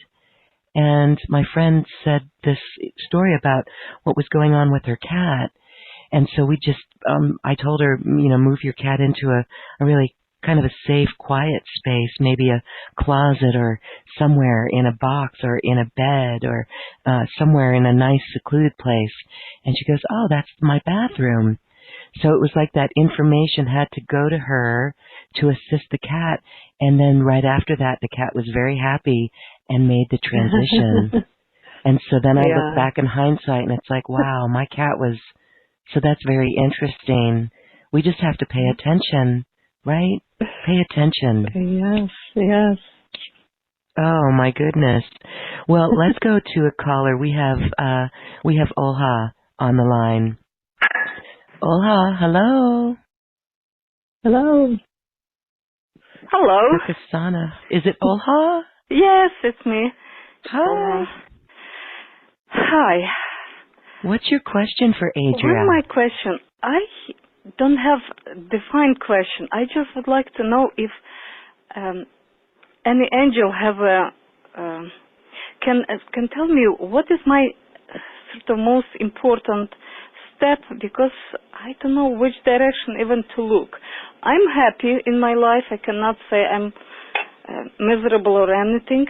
and my friend said this story about what was going on with her cat. And so we just, I told her, move your cat into a really kind of a safe, quiet space, maybe a closet or somewhere in a box or in a bed or somewhere in a nice, secluded place. And she goes, oh, that's my bathroom. So it was like that information had to go to her to assist the cat. And then right after that, the cat was very happy and made the transition. And so then I look back in hindsight and it's like, wow, my cat was So that's very interesting. We just have to pay attention, right? Pay attention. Yes, yes. Oh my goodness. Well, let's go to a caller. We have Olha on the line. Olha, hello. Hello. Hello. Prakasana. Is it Olha? Yes, it's me. Hi. Hi. What's your question for Adria? Well, my question, I don't have a defined question. I just would like to know if any angel have can tell me what is my sort of most important step, because I don't know which direction even to look. I'm happy in my life. I cannot say I'm miserable or anything,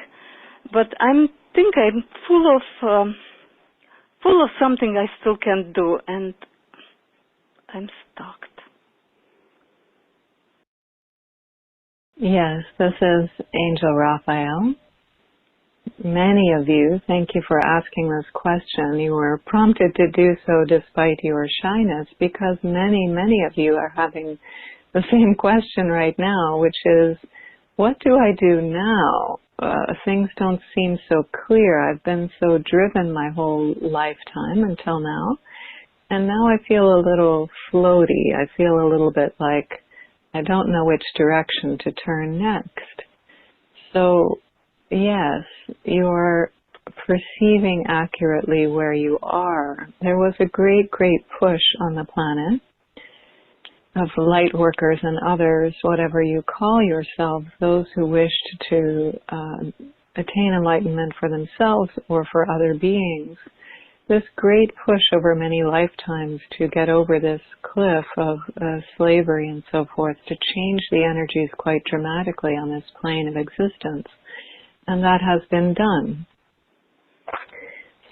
but I'm full of something I still can't do, and I'm stuck. Yes, this is Angel Raphael. Many of you, thank you for asking this question. You were prompted to do so despite your shyness, because many of you are having the same question right now, which is, what do I do now? Things don't seem so clear. I've been so driven my whole lifetime until now, and now I feel a little floaty. I feel a little bit like I don't know which direction to turn next. So, yes, you're perceiving accurately where you are. There was a great push on the planet of light workers and others, whatever you call yourselves, those who wished to attain enlightenment for themselves or for other beings. This great push over many lifetimes to get over this cliff of slavery and so forth, to change the energies quite dramatically on this plane of existence. And that has been done.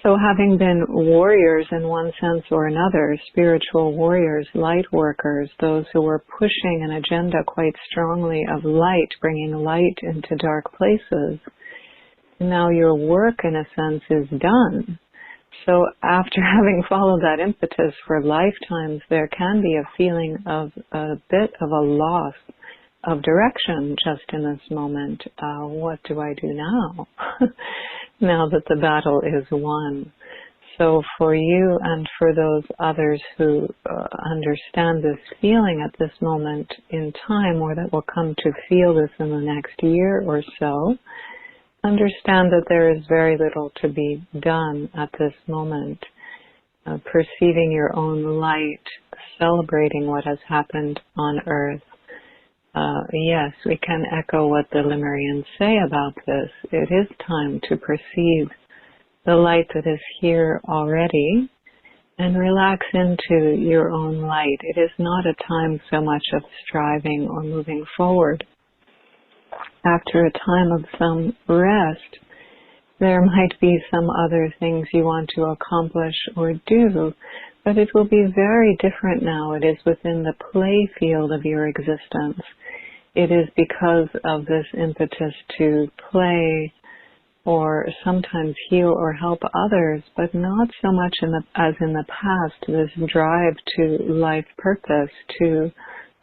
So having been warriors in one sense or another, spiritual warriors, light workers, those who were pushing an agenda quite strongly of light, bringing light into dark places, now your work in a sense is done. So after having followed that impetus for lifetimes, there can be a feeling of a bit of a loss of direction just in this moment. What do I do now? Now that the battle is won. So for you and for those others who understand this feeling at this moment in time, or that will come to feel this in the next year or so, understand that there is very little to be done at this moment. Perceiving your own light, celebrating what has happened on Earth. Yes, we can echo what the Lemurians say about this. It is time to perceive the light that is here already and relax into your own light. It is not a time so much of striving or moving forward. After a time of some rest, there might be some other things you want to accomplish or do, but it will be very different now. It is within the play field of your existence. It is because of this impetus to play or sometimes heal or help others, but not so much as in the past, this drive to life purpose, to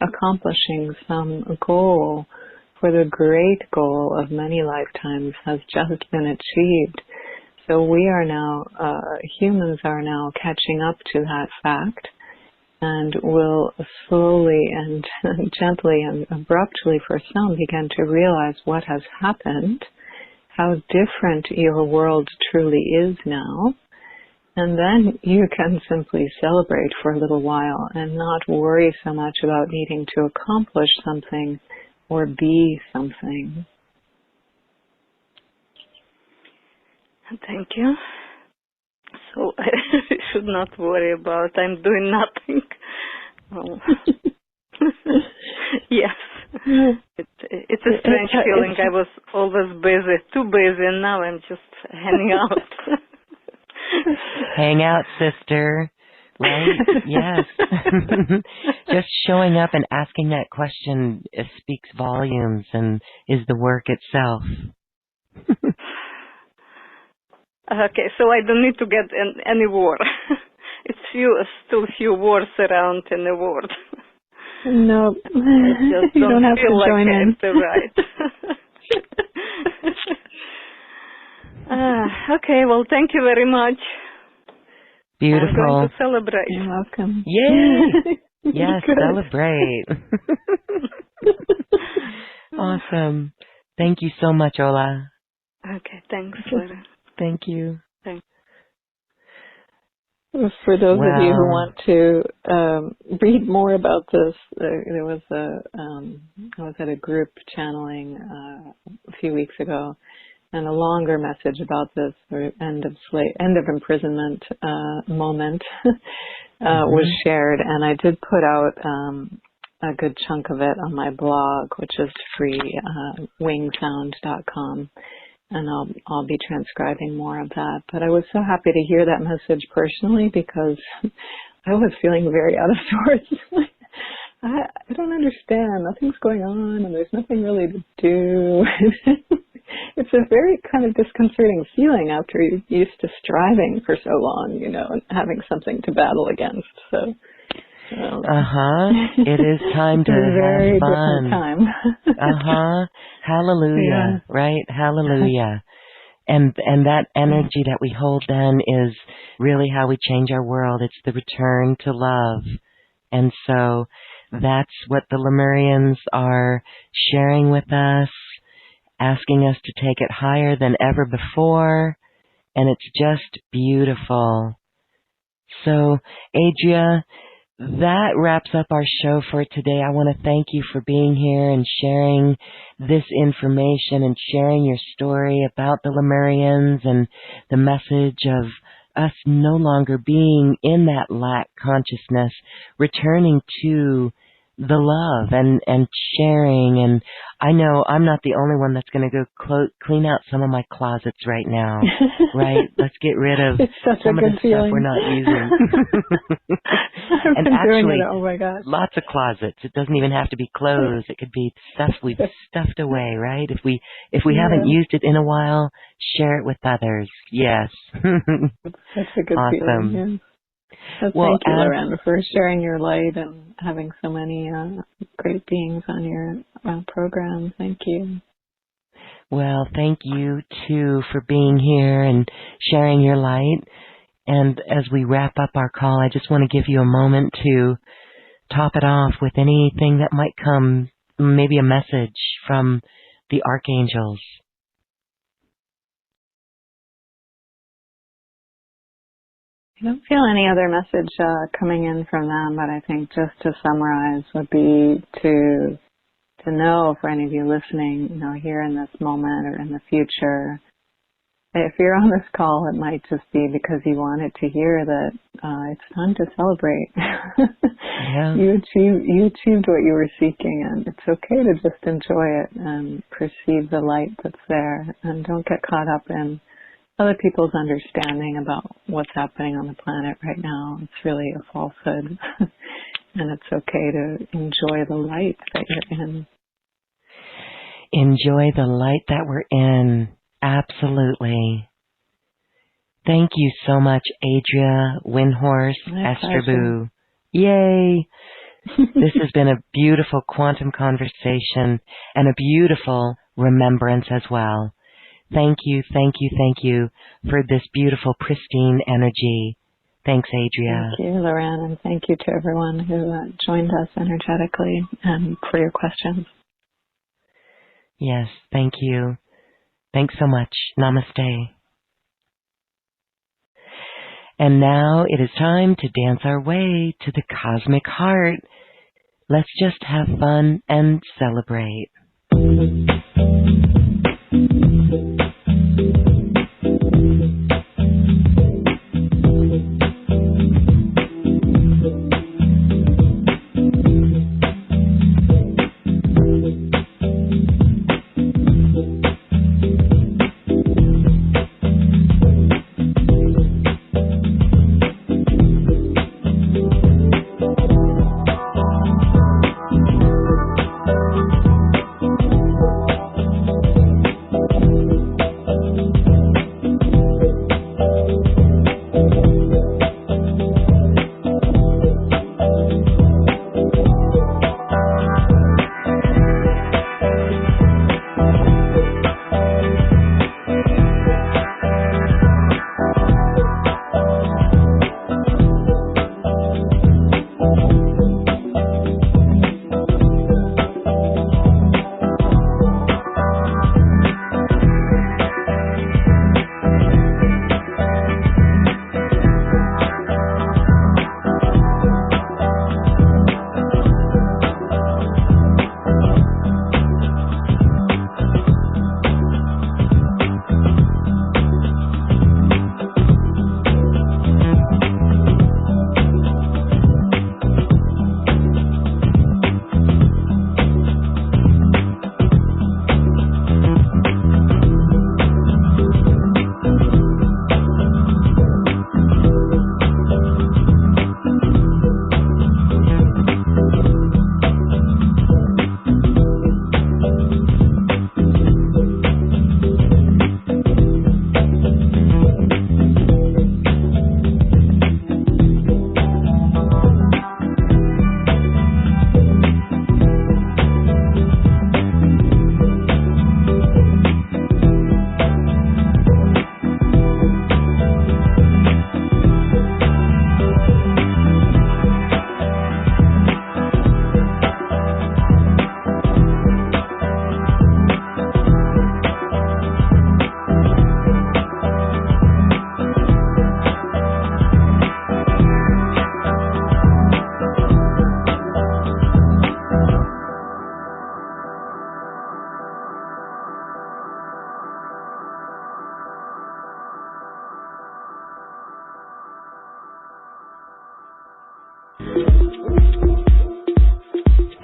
accomplishing some goal, for the great goal of many lifetimes has just been achieved. So we are now, humans are now catching up to that fact, and will slowly and gently and abruptly for some begin to realize what has happened, how different your world truly is now, and then you can simply celebrate for a little while and not worry so much about needing to accomplish something or be something. Thank you. So I should not worry about I'm doing nothing. Oh. Yes. It's a strange feeling. I was always busy, too busy, and now I'm just hanging out. Hang out, sister. Right? Yes. Just showing up and asking that question speaks volumes and is the work itself. Okay, so I don't need to get any war. it's still few wars around in the world. Nope. I just You don't have feel to like join in. Right. Okay, well, thank you very much. Beautiful. I'm going to celebrate. You're welcome. Yay! Yes, Good. celebrate. Awesome. Thank you so much, Ola. Okay, thanks, Laura. Thank you. Thanks. For those of you who want to read more about this, there was I was at a group channeling a few weeks ago, and a longer message about this end of imprisonment moment was shared, and I did put out a good chunk of it on my blog, which is free, wingsound.com. And I'll be transcribing more of that. But I was so happy to hear that message personally, because I was feeling very out of sorts. I don't understand. Nothing's going on, and there's nothing really to do. It's a very kind of disconcerting feeling after you're used to striving for so long, you know, and having something to battle against. So. It is time to have fun. Different time. Hallelujah. Yeah. Right? Hallelujah. And that energy that we hold then is really how we change our world. It's the return to love. And so that's what the Lemurians are sharing with us, asking us to take it higher than ever before. And it's just beautiful. So, Adria, that wraps up our show for today. I want to thank you for being here and sharing this information and sharing your story about the Lemurians and the message of us no longer being in that lack consciousness, returning to the love and sharing. And I know I'm not the only one that's going to go clean out some of my closets right now, right? Let's get rid of some of the stuff we're not using. And actually, oh my gosh, lots of closets. It doesn't even have to be clothes. It could be stuff we've stuffed away, right? If we haven't used it in a while, share it with others. Yes. That's a good feeling. Yeah. So thank you, Loren, for sharing your light and having so many great beings on your program. Thank you. Well, thank you, too, for being here and sharing your light. And as we wrap up our call, I just want to give you a moment to top it off with anything that might come, maybe a message from the archangels. I don't feel any other message coming in from them, but I think just to summarize would be to know, for any of you listening, you know, here in this moment or in the future, if you're on this call, it might just be because you wanted to hear that it's time to celebrate. Yeah. You achieved what you were seeking, and it's okay to just enjoy it and perceive the light that's there, and don't get caught up in other people's understanding about what's happening on the planet right now. It's really a falsehood. And it's okay to enjoy the light that you're in. Enjoy the light that we're in. Absolutely. Thank you so much, Adria, WindHorse, Estrabu. Yay! This has been a beautiful quantum conversation and a beautiful remembrance as well. Thank you, thank you, thank you for this beautiful, pristine energy. Thanks, Adria. Thank you, Loren, and thank you to everyone who joined us energetically and for your questions. Yes, thank you. Thanks so much. Namaste. And now it is time to dance our way to the cosmic heart. Let's just have fun and celebrate.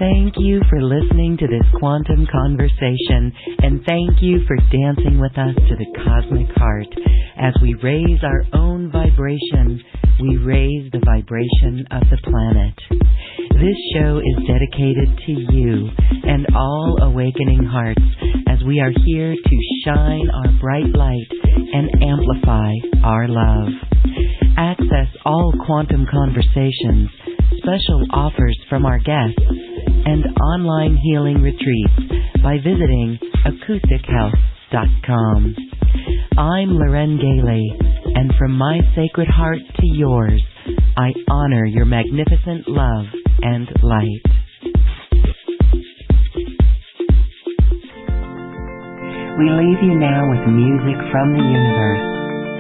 Thank you for listening to this quantum conversation, and thank you for dancing with us to the cosmic heart. As we raise our own vibration, we raise the vibration of the planet. This show is dedicated to you and all awakening hearts, as we are here to shine our bright light and amplify our love. Access all quantum conversations, special offers from our guests, and online healing retreats by visiting acoustichealth.com. I'm Loren Gailey, and from my sacred heart to yours, I honor your magnificent love and light. We leave you now with music from the universe.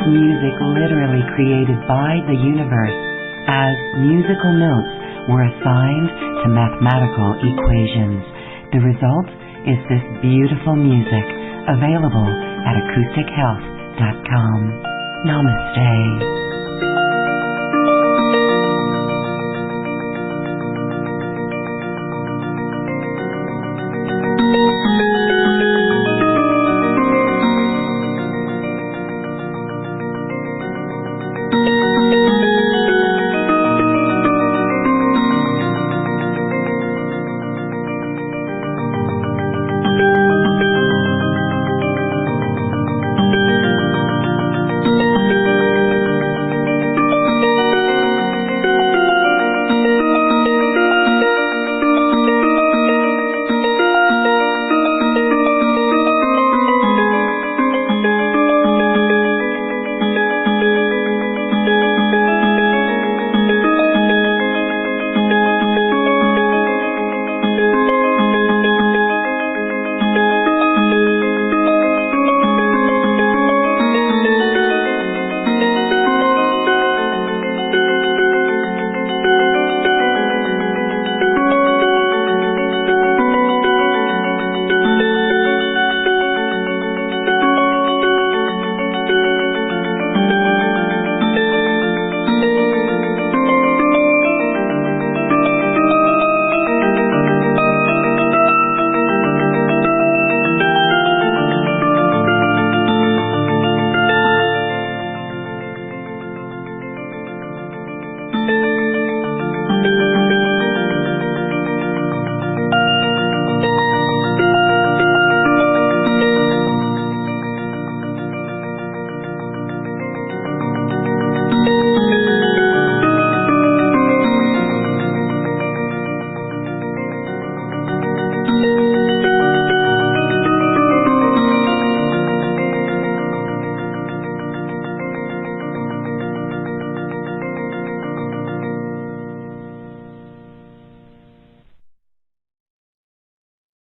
Music literally created by the universe, as musical notes were assigned to mathematical equations. The result is this beautiful music, available at acoustichealth.com. Namaste.